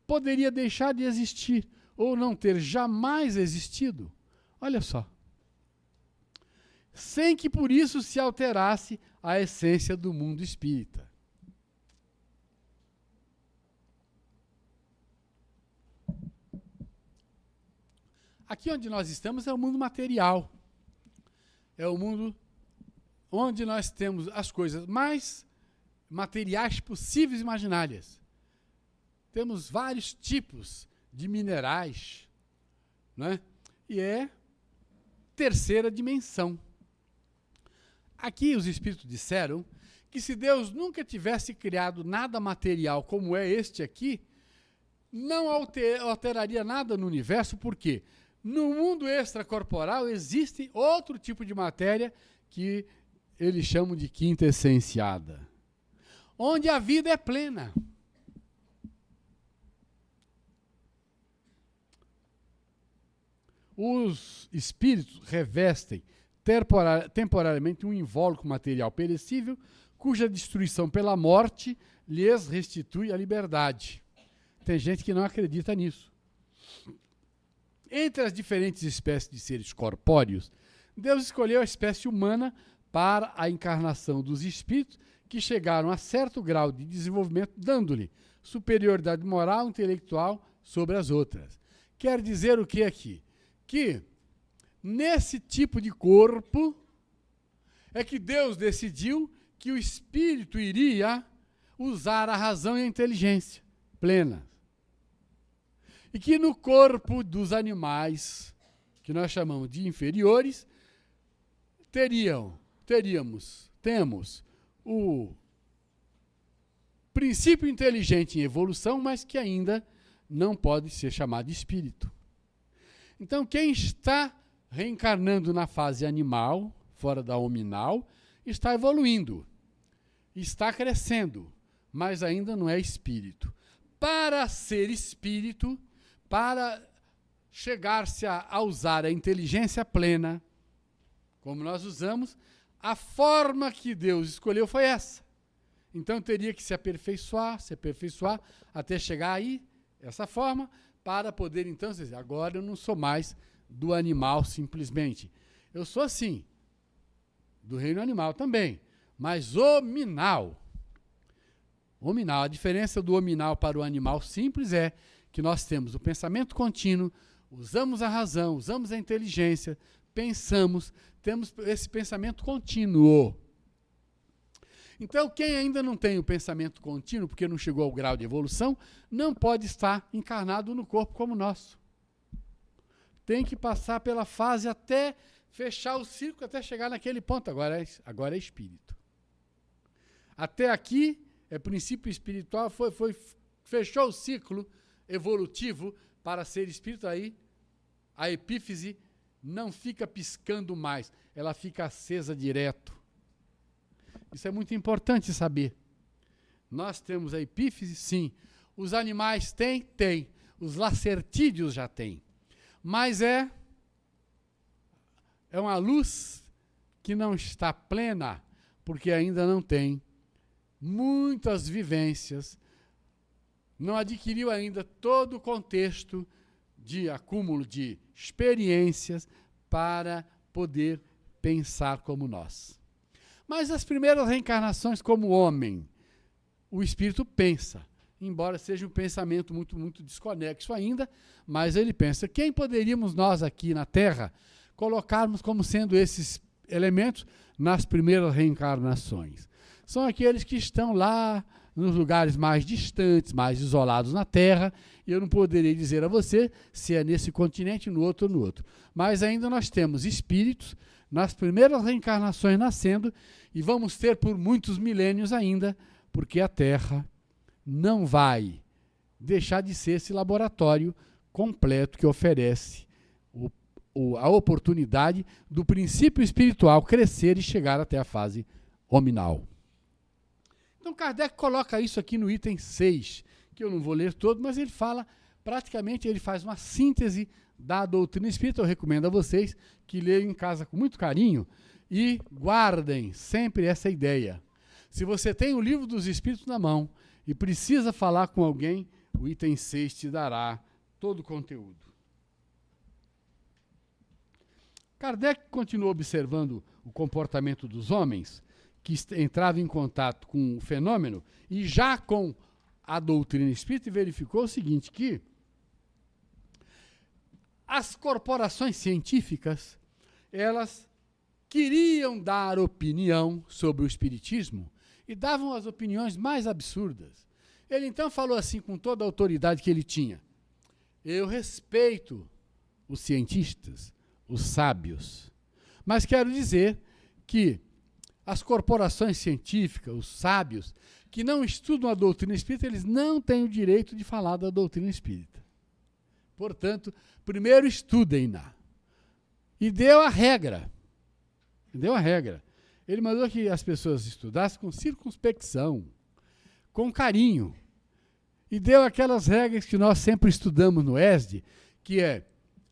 Poderia deixar de existir ou não ter jamais existido. Olha só. Sem que por isso se alterasse a essência do mundo espírita. Aqui onde nós estamos é o mundo material. É o mundo onde nós temos as coisas mais materiais possíveis e imaginárias. Temos vários tipos de minerais, né? E é terceira dimensão. Aqui os espíritos disseram que se Deus nunca tivesse criado nada material como é este aqui, não alteraria nada no universo, porque no mundo extracorporal existe outro tipo de matéria que eles chamam de quintessenciada, onde a vida é plena. Os espíritos revestem temporariamente um invólucro material perecível, cuja destruição pela morte lhes restitui a liberdade. Tem gente que não acredita nisso. Entre as diferentes espécies de seres corpóreos, Deus escolheu a espécie humana para a encarnação dos espíritos que chegaram a certo grau de desenvolvimento, dando-lhe superioridade moral e intelectual sobre as outras. Quer dizer o que aqui? Que nesse tipo de corpo é que Deus decidiu que o espírito iria usar a razão e a inteligência plena. E que no corpo dos animais, que nós chamamos de inferiores, temos o princípio inteligente em evolução, mas que ainda não pode ser chamado de espírito. Então, quem está reencarnando na fase animal, fora da hominal, está evoluindo, está crescendo, mas ainda não é espírito. Para ser espírito, para chegar-se a usar a inteligência plena, como nós usamos, a forma que Deus escolheu foi essa. Então teria que se aperfeiçoar, até chegar aí, essa forma, para poder então dizer, agora eu não sou mais do animal simplesmente. Eu sou assim, do reino animal também, mas hominal. Hominal, a diferença do hominal para o animal simples é que nós temos o pensamento contínuo, usamos a razão, usamos a inteligência, pensamos, temos esse pensamento contínuo. Então, quem ainda não tem o pensamento contínuo, porque não chegou ao grau de evolução, não pode estar encarnado no corpo como o nosso. Tem que passar pela fase até fechar o círculo, até chegar naquele ponto. Agora é espírito. Até aqui, é princípio espiritual, fechou o ciclo evolutivo para ser espírito, aí a epífise não fica piscando mais, ela fica acesa direto. Isso é muito importante saber. Nós temos a epífise, sim. Os animais têm? Tem. Os lacertídeos já têm. Mas é uma luz que não está plena, porque ainda não tem muitas vivências, não adquiriu ainda todo o contexto de acúmulo de experiências para poder pensar como nós. Mas as primeiras reencarnações como homem, o espírito pensa, embora seja um pensamento muito, muito desconexo ainda, mas ele pensa, quem poderíamos nós aqui na Terra colocarmos como sendo esses elementos nas primeiras reencarnações? São aqueles que estão lá nos lugares mais distantes, mais isolados na Terra, e eu não poderei dizer a você se é nesse continente, no outro ou no outro. Mas ainda nós temos espíritos nas primeiras reencarnações nascendo, e vamos ter por muitos milênios ainda, porque a Terra não vai deixar de ser esse laboratório completo que oferece a oportunidade do princípio espiritual crescer e chegar até a fase hominal. Então Kardec coloca isso aqui no item 6, que eu não vou ler todo, mas ele fala, praticamente ele faz uma síntese da doutrina espírita, eu recomendo a vocês que leiam em casa com muito carinho e guardem sempre essa ideia. Se você tem o livro dos Espíritos na mão e precisa falar com alguém, o item 6 te dará todo o conteúdo. Kardec continuou observando o comportamento dos homens que entravam em contato com o fenômeno e já com a doutrina espírita, e verificou o seguinte, que as corporações científicas, elas queriam dar opinião sobre o espiritismo e davam as opiniões mais absurdas. Ele então falou assim, com toda a autoridade que ele tinha: eu respeito os cientistas, os sábios, mas quero dizer que as corporações científicas, os sábios, que não estudam a doutrina espírita, eles não têm o direito de falar da doutrina espírita. Portanto, primeiro estudem-na. E deu a regra. Ele mandou que as pessoas estudassem com circunspecção, com carinho. E deu aquelas regras que nós sempre estudamos no ESD, que é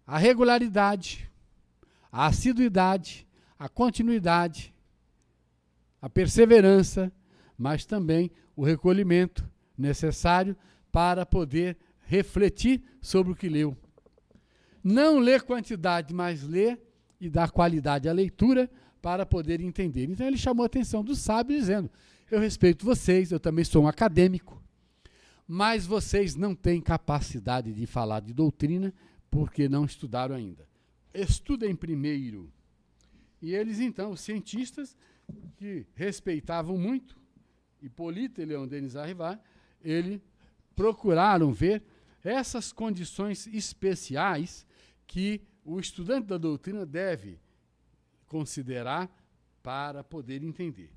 a regularidade, a assiduidade, a continuidade, a perseverança, mas também o recolhimento necessário para poder refletir sobre o que leu. Não ler quantidade, mas ler e dar qualidade à leitura para poder entender. Então ele chamou a atenção dos sábios dizendo: eu respeito vocês, eu também sou um acadêmico, mas vocês não têm capacidade de falar de doutrina porque não estudaram ainda. Estudem primeiro. E eles então, os cientistas, que respeitavam muito Hipólito e Leon Denis Arrivat, eles procuraram ver essas condições especiais que o estudante da doutrina deve considerar para poder entender.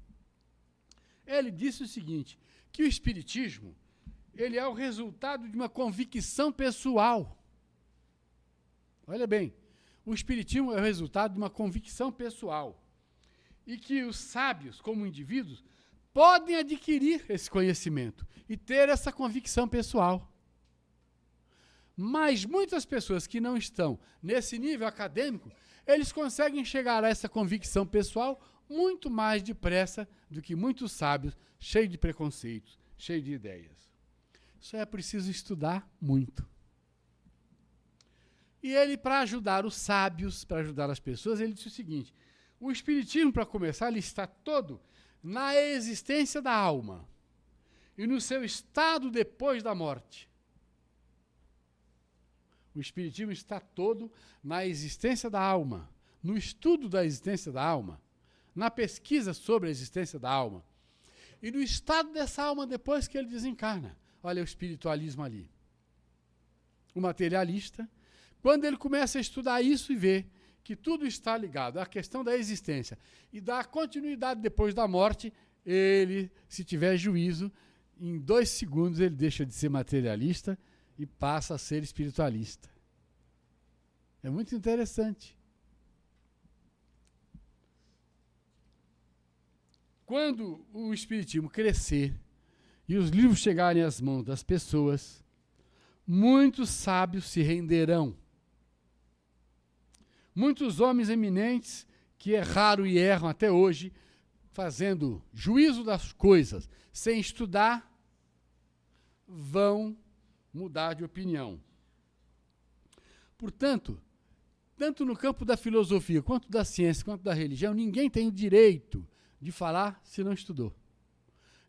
Ele disse o seguinte, que o espiritismo, ele é o resultado de uma convicção pessoal. Olha bem, o espiritismo é o resultado de uma convicção pessoal. E que os sábios, como indivíduos, podem adquirir esse conhecimento e ter essa convicção pessoal. Mas muitas pessoas que não estão nesse nível acadêmico, eles conseguem chegar a essa convicção pessoal muito mais depressa do que muitos sábios, cheios de preconceitos, cheios de ideias. Só é preciso estudar muito. E ele, para ajudar os sábios, para ajudar as pessoas, ele disse o seguinte: o espiritismo, para começar, ele está todo na existência da alma e no seu estado depois da morte. O espiritismo está todo na existência da alma, no estudo da existência da alma, na pesquisa sobre a existência da alma e no estado dessa alma depois que ele desencarna. Olha o espiritualismo ali. O materialista, quando ele começa a estudar isso e vê que tudo está ligado à questão da existência e da continuidade depois da morte, ele, se tiver juízo, em 2 segundos ele deixa de ser materialista e passa a ser espiritualista. É muito interessante. Quando o espiritismo crescer e os livros chegarem às mãos das pessoas, muitos sábios se renderão. Muitos homens eminentes que erraram e erram até hoje, fazendo juízo das coisas sem estudar, vão mudar de opinião. Portanto, tanto no campo da filosofia, quanto da ciência, quanto da religião, ninguém tem o direito de falar se não estudou.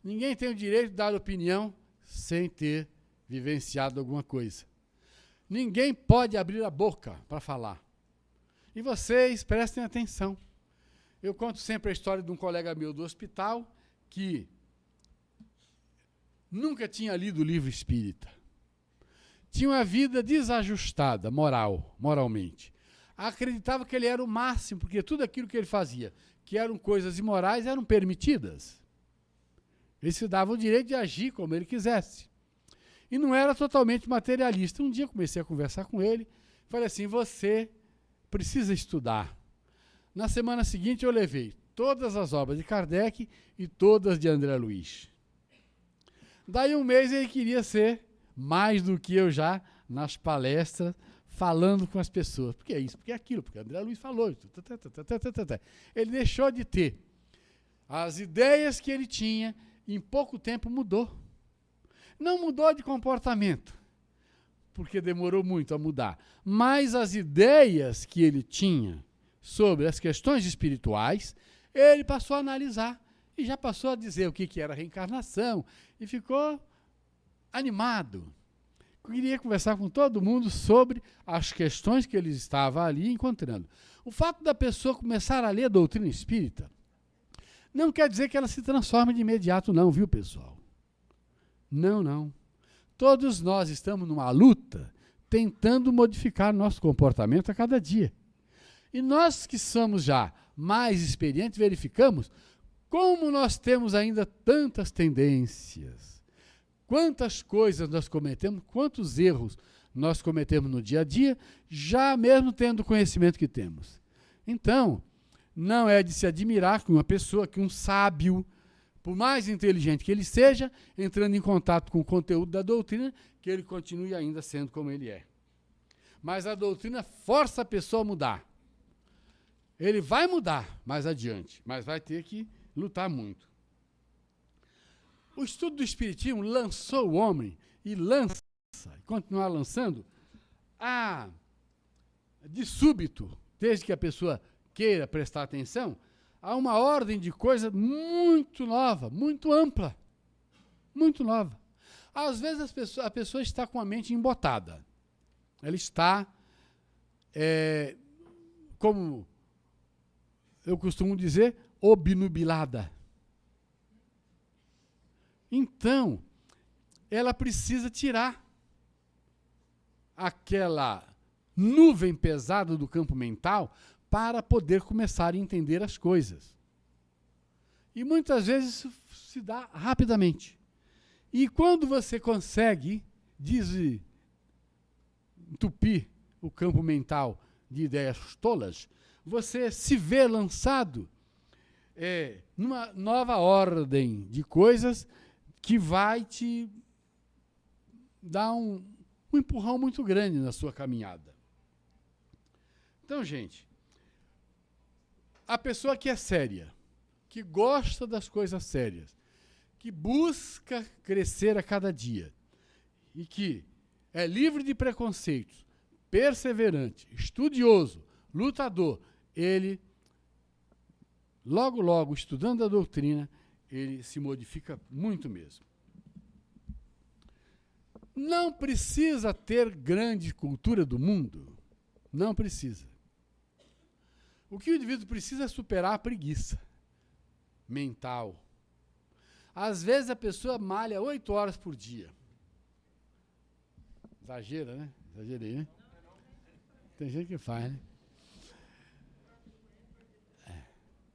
Ninguém tem o direito de dar opinião sem ter vivenciado alguma coisa. Ninguém pode abrir a boca para falar. E vocês prestem atenção. Eu conto sempre a história de um colega meu do hospital que nunca tinha lido o livro espírita. Tinha uma vida desajustada, moralmente. Acreditava que ele era o máximo, porque tudo aquilo que ele fazia, que eram coisas imorais, eram permitidas. Ele se dava o direito de agir como ele quisesse. E não era totalmente materialista. Um dia eu comecei a conversar com ele, falei assim: você precisa estudar. Na semana seguinte eu levei todas as obras de Kardec e todas de André Luiz. Daí um mês ele queria ser mais do que eu já nas palestras, falando com as pessoas. Porque é isso, porque é aquilo, porque André Luiz falou. Ele deixou de ter as ideias que ele tinha, em pouco tempo mudou. Não mudou de comportamento, porque demorou muito a mudar. Mas as ideias que ele tinha sobre as questões espirituais, ele passou a analisar e já passou a dizer o que era reencarnação e ficou animado. Queria conversar com todo mundo sobre as questões que ele estava ali encontrando. O fato da pessoa começar a ler a doutrina espírita não quer dizer que ela se transforme de imediato, não, viu, pessoal? Não, não. Todos nós estamos numa luta tentando modificar nosso comportamento a cada dia. E nós que somos já mais experientes, verificamos como nós temos ainda tantas tendências. Quantas coisas nós cometemos, quantos erros nós cometemos no dia a dia, já mesmo tendo o conhecimento que temos. Então, não é de se admirar que uma pessoa, que um sábio, por mais inteligente que ele seja, entrando em contato com o conteúdo da doutrina, que ele continue ainda sendo como ele é. Mas a doutrina força a pessoa a mudar. Ele vai mudar mais adiante, mas vai ter que lutar muito. O estudo do Espiritismo lançou o homem, e lança, e continuar lançando, de súbito, desde que a pessoa queira prestar atenção, há uma ordem de coisa muito nova, muito ampla, muito nova. Às vezes a pessoa está com a mente embotada. Ela está, como eu costumo dizer, obnubilada. Então, ela precisa tirar aquela nuvem pesada do campo mental para poder começar a entender as coisas. E muitas vezes isso se dá rapidamente. E quando você consegue desentupir o campo mental de ideias tolas, você se vê lançado numa nova ordem de coisas que vai te dar um empurrão muito grande na sua caminhada. Então, gente, a pessoa que é séria, que gosta das coisas sérias, que busca crescer a cada dia e que é livre de preconceitos, perseverante, estudioso, lutador, ele, logo, logo, estudando a doutrina, ele se modifica muito mesmo. Não precisa ter grande cultura do mundo. Não precisa. O que o indivíduo precisa é superar a preguiça mental. Às vezes a pessoa malha 8 horas por dia. Exagera, né? Exagerei, né? Tem gente que faz, né?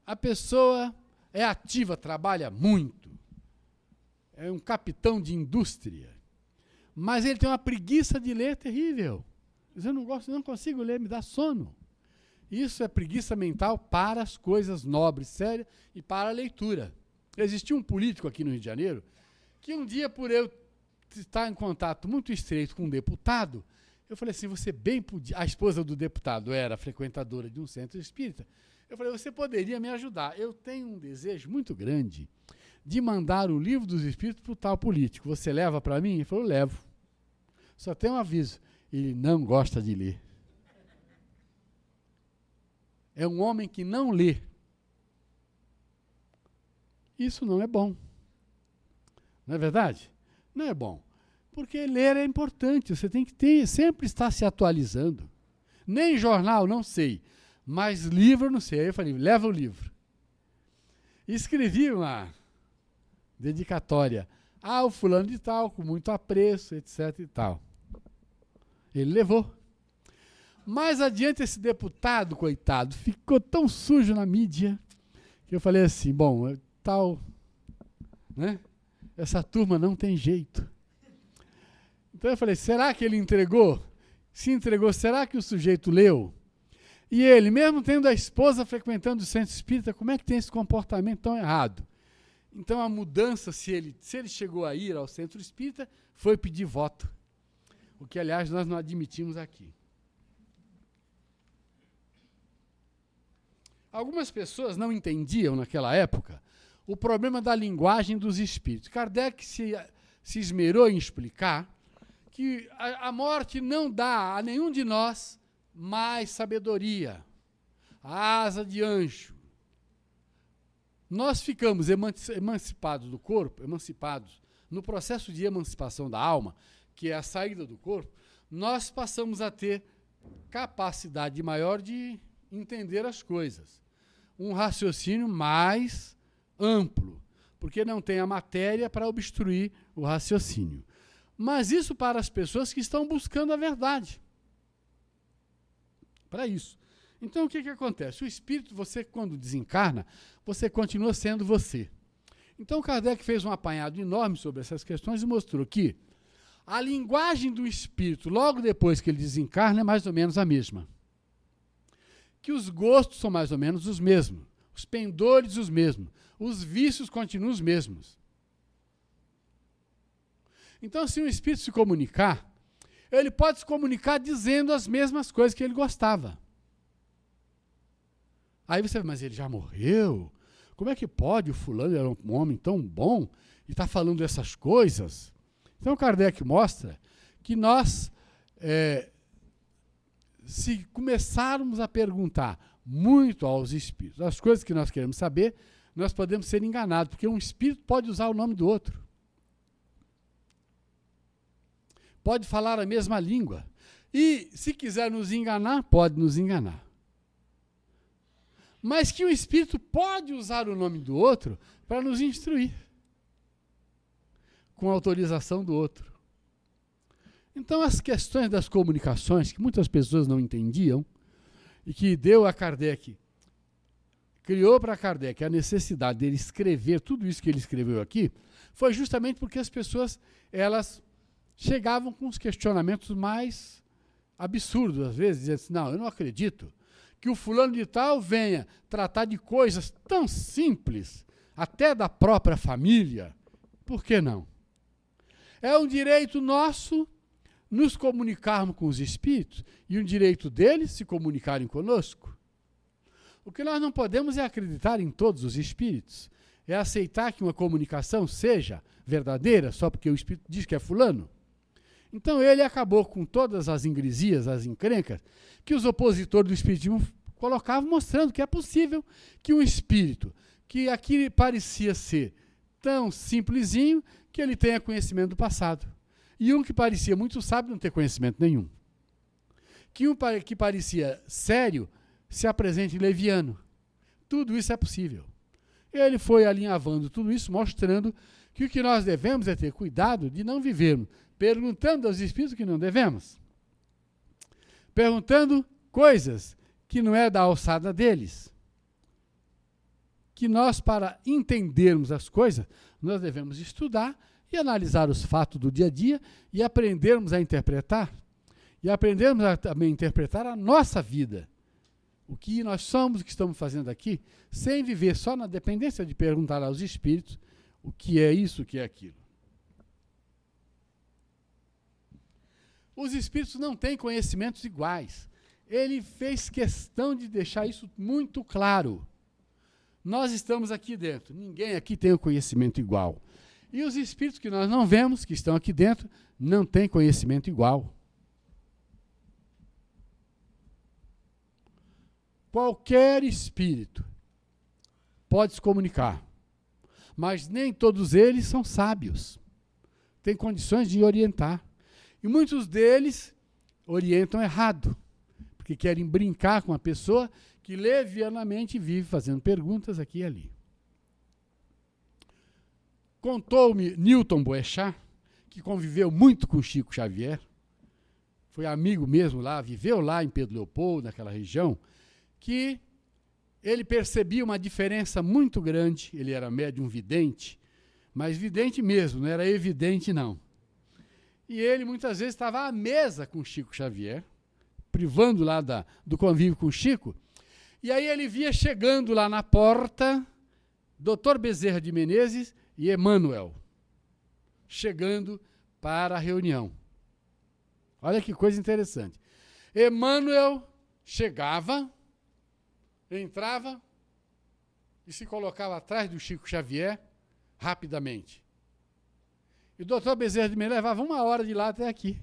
A pessoa é ativa, trabalha muito. É um capitão de indústria. Mas ele tem uma preguiça de ler terrível. Eu não gosto, não consigo ler, me dá sono. Isso é preguiça mental para as coisas nobres, sérias e para a leitura. Existia um político aqui no Rio de Janeiro que um dia, por eu estar em contato muito estreito com um deputado, eu falei assim, você bem podia... A esposa do deputado era frequentadora de um centro espírita. Eu falei, você poderia me ajudar. Eu tenho um desejo muito grande de mandar o livro dos espíritos para o tal político. Você leva para mim? Ele falou, levo. Só tem um aviso, ele não gosta de ler. É um homem que não lê. Isso não é bom. Não é verdade? Não é bom. Porque ler é importante, você tem que sempre estar se atualizando. Nem jornal, não sei. Mas livro, não sei. Aí eu falei, leva o livro. E escrevi uma dedicatória ao fulano de tal, com muito apreço, etc e tal. Ele levou. Mais adiante, esse deputado, coitado, ficou tão sujo na mídia, que eu falei assim, bom, tal, né? Essa turma não tem jeito. Então eu falei, será que ele entregou? Se entregou, será que o sujeito leu? E ele, mesmo tendo a esposa frequentando o centro espírita, como é que tem esse comportamento tão errado? Então a mudança, se ele chegou a ir ao centro espírita, foi pedir voto. O que, aliás, nós não admitimos aqui. Algumas pessoas não entendiam naquela época o problema da linguagem dos espíritos. Kardec se esmerou em explicar que a morte não dá a nenhum de nós mais sabedoria, a asa de anjo. Nós ficamos emancipados do corpo, emancipados no processo de emancipação da alma, que é a saída do corpo, nós passamos a ter capacidade maior de entender as coisas. Um raciocínio mais amplo, porque não tem a matéria para obstruir o raciocínio. Mas isso para as pessoas que estão buscando a verdade. Para isso. Então, o que acontece? O espírito, você quando desencarna, você continua sendo você. Então, Kardec fez um apanhado enorme sobre essas questões e mostrou que a linguagem do espírito, logo depois que ele desencarna, é mais ou menos a mesma. Que os gostos são mais ou menos os mesmos, os pendores os mesmos, os vícios continuam os mesmos. Então, se um espírito se comunicar, ele pode se comunicar dizendo as mesmas coisas que ele gostava. Aí você vai, mas ele já morreu? Como é que pode? O fulano era um homem tão bom e está falando essas coisas? Então, Kardec mostra que nós, se começarmos a perguntar muito aos espíritos as coisas que nós queremos saber, nós podemos ser enganados, porque um espírito pode usar o nome do outro. Pode falar a mesma língua. E, se quiser nos enganar, pode nos enganar. Mas que o espírito pode usar o nome do outro para nos instruir, com a autorização do outro. Então, as questões das comunicações, que muitas pessoas não entendiam, e que deu a Kardec, criou para Kardec a necessidade dele escrever tudo isso que ele escreveu aqui, foi justamente porque as pessoas, elas chegavam com os questionamentos mais absurdos, às vezes, dizendo assim, não, eu não acredito que o fulano de tal venha tratar de coisas tão simples, até da própria família. Por que não? É um direito nosso nos comunicarmos com os espíritos e um direito deles se comunicarem conosco. O que nós não podemos é acreditar em todos os espíritos, é aceitar que uma comunicação seja verdadeira só porque o espírito diz que é fulano. Então ele acabou com todas as ingresias, as encrencas, que os opositores do espiritismo colocavam, mostrando que é possível que um espírito, que aqui parecia ser tão simplesinho, que ele tenha conhecimento do passado. E um que parecia muito sábio não ter conhecimento nenhum. Que um que parecia sério se apresente leviano. Tudo isso é possível. Ele foi alinhavando tudo isso, mostrando que o que nós devemos é ter cuidado de não vivermos perguntando aos espíritos que não devemos. Perguntando coisas que não é da alçada deles. Que nós, para entendermos as coisas, nós devemos estudar e analisar os fatos do dia a dia e aprendermos a interpretar. E aprendermos a também interpretar a nossa vida. O que nós somos, o que estamos fazendo aqui, sem viver só na dependência de perguntar aos espíritos o que é isso, o que é aquilo. Os espíritos não têm conhecimentos iguais. Ele fez questão de deixar isso muito claro. Nós estamos aqui dentro, ninguém aqui tem o conhecimento igual. E os espíritos que nós não vemos, que estão aqui dentro, não têm conhecimento igual. Qualquer espírito pode se comunicar, mas nem todos eles são sábios. Têm condições de orientar. E muitos deles orientam errado, porque querem brincar com a pessoa que levianamente vive fazendo perguntas aqui e ali. Contou-me Newton Boechat, que conviveu muito com Chico Xavier, foi amigo mesmo lá, viveu lá em Pedro Leopoldo, naquela região, que ele percebia uma diferença muito grande. Ele era médium vidente, mas vidente mesmo, não era evidente não. E ele muitas vezes estava à mesa com Chico Xavier, privando lá do convívio com Chico, e aí ele via chegando lá na porta Dr. Bezerra de Menezes e Emmanuel, chegando para a reunião. Olha que coisa interessante. Emmanuel chegava, entrava e se colocava atrás do Chico Xavier rapidamente. E o doutor Bezerra de Menezes levava 1 hora de lá até aqui.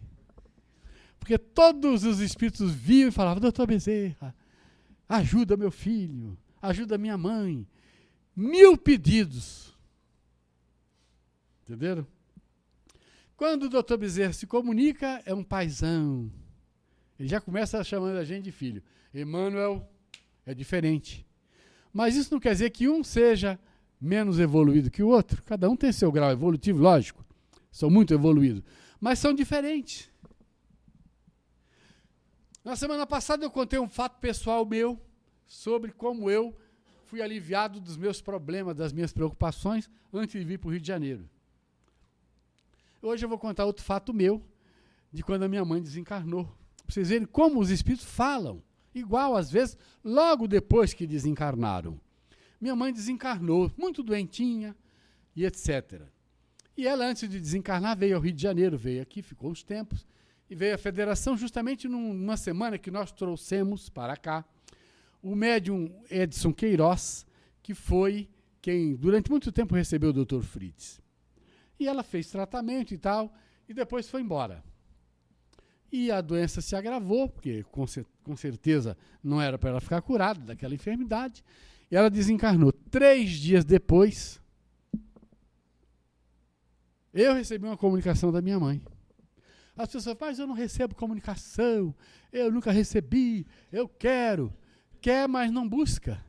Porque todos os espíritos viam e falavam, doutor Bezerra, ajuda meu filho, ajuda minha mãe. 1000 pedidos. Entenderam? Quando o doutor Bezerra se comunica, é um paizão. Ele já começa chamando a gente de filho. Emmanuel é diferente. Mas isso não quer dizer que um seja menos evoluído que o outro. Cada um tem seu grau evolutivo, lógico. São muito evoluídos. Mas são diferentes. Na semana passada eu contei um fato pessoal meu sobre como eu fui aliviado dos meus problemas, das minhas preocupações, antes de vir para o Rio de Janeiro. Hoje eu vou contar outro fato meu, de quando a minha mãe desencarnou. Para vocês verem como os espíritos falam, igual às vezes, logo depois que desencarnaram. Minha mãe desencarnou, muito doentinha, e etc. E ela, antes de desencarnar, veio ao Rio de Janeiro, veio aqui, ficou uns tempos, e veio à federação justamente numa semana que nós trouxemos para cá o médium Edson Queiroz, que foi quem durante muito tempo recebeu o Dr. Fritz. E ela fez tratamento e tal, e depois foi embora. E a doença se agravou, porque com certeza não era para ela ficar curada daquela enfermidade, e ela desencarnou. 3 dias depois, eu recebi uma comunicação da minha mãe. As pessoas falam, mas eu não recebo comunicação, eu nunca recebi, eu quero. Quer, mas não busca.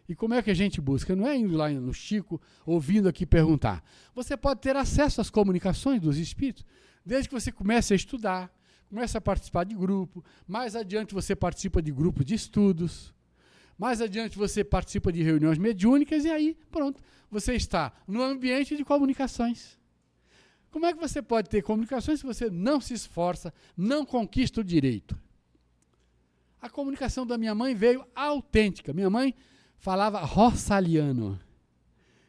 E como é que a gente busca? Não é indo lá no Chico, ouvindo aqui perguntar. Você pode ter acesso às comunicações dos espíritos, desde que você comece a estudar, comece a participar de grupo, mais adiante você participa de grupo de estudos, mais adiante você participa de reuniões mediúnicas e aí, pronto, você está no ambiente de comunicações. Como é que você pode ter comunicações se você não se esforça, não conquista o direito? A comunicação da minha mãe veio autêntica. Minha mãe falava roçaliano.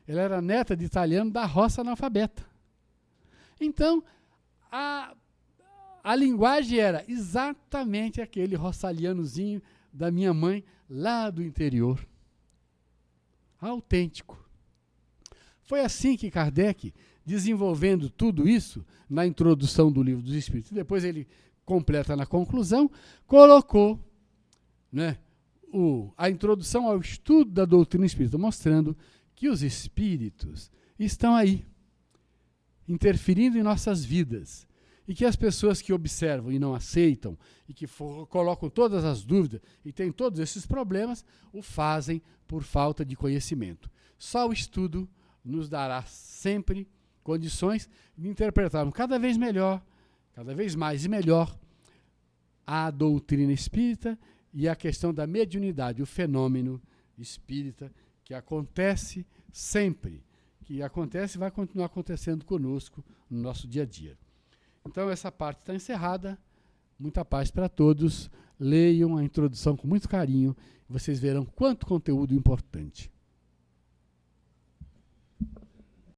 Ela era neta de italiano da roça analfabeta. Então, a linguagem era exatamente aquele roçalianozinho da minha mãe lá do interior. Autêntico. Foi assim que Kardec, desenvolvendo tudo isso na introdução do Livro dos Espíritos, depois ele completa na conclusão, colocou, né, a introdução ao estudo da doutrina espírita, mostrando que os espíritos estão aí, interferindo em nossas vidas, e que as pessoas que observam e não aceitam, e que colocam todas as dúvidas, e têm todos esses problemas, o fazem por falta de conhecimento. Só o estudo nos dará sempre condições de interpretarmos cada vez melhor, cada vez mais e melhor, a doutrina espírita e a questão da mediunidade, o fenômeno espírita que acontece sempre, que acontece e vai continuar acontecendo conosco no nosso dia a dia. Então essa parte está encerrada, muita paz para todos, leiam a introdução com muito carinho, vocês verão quanto conteúdo importante.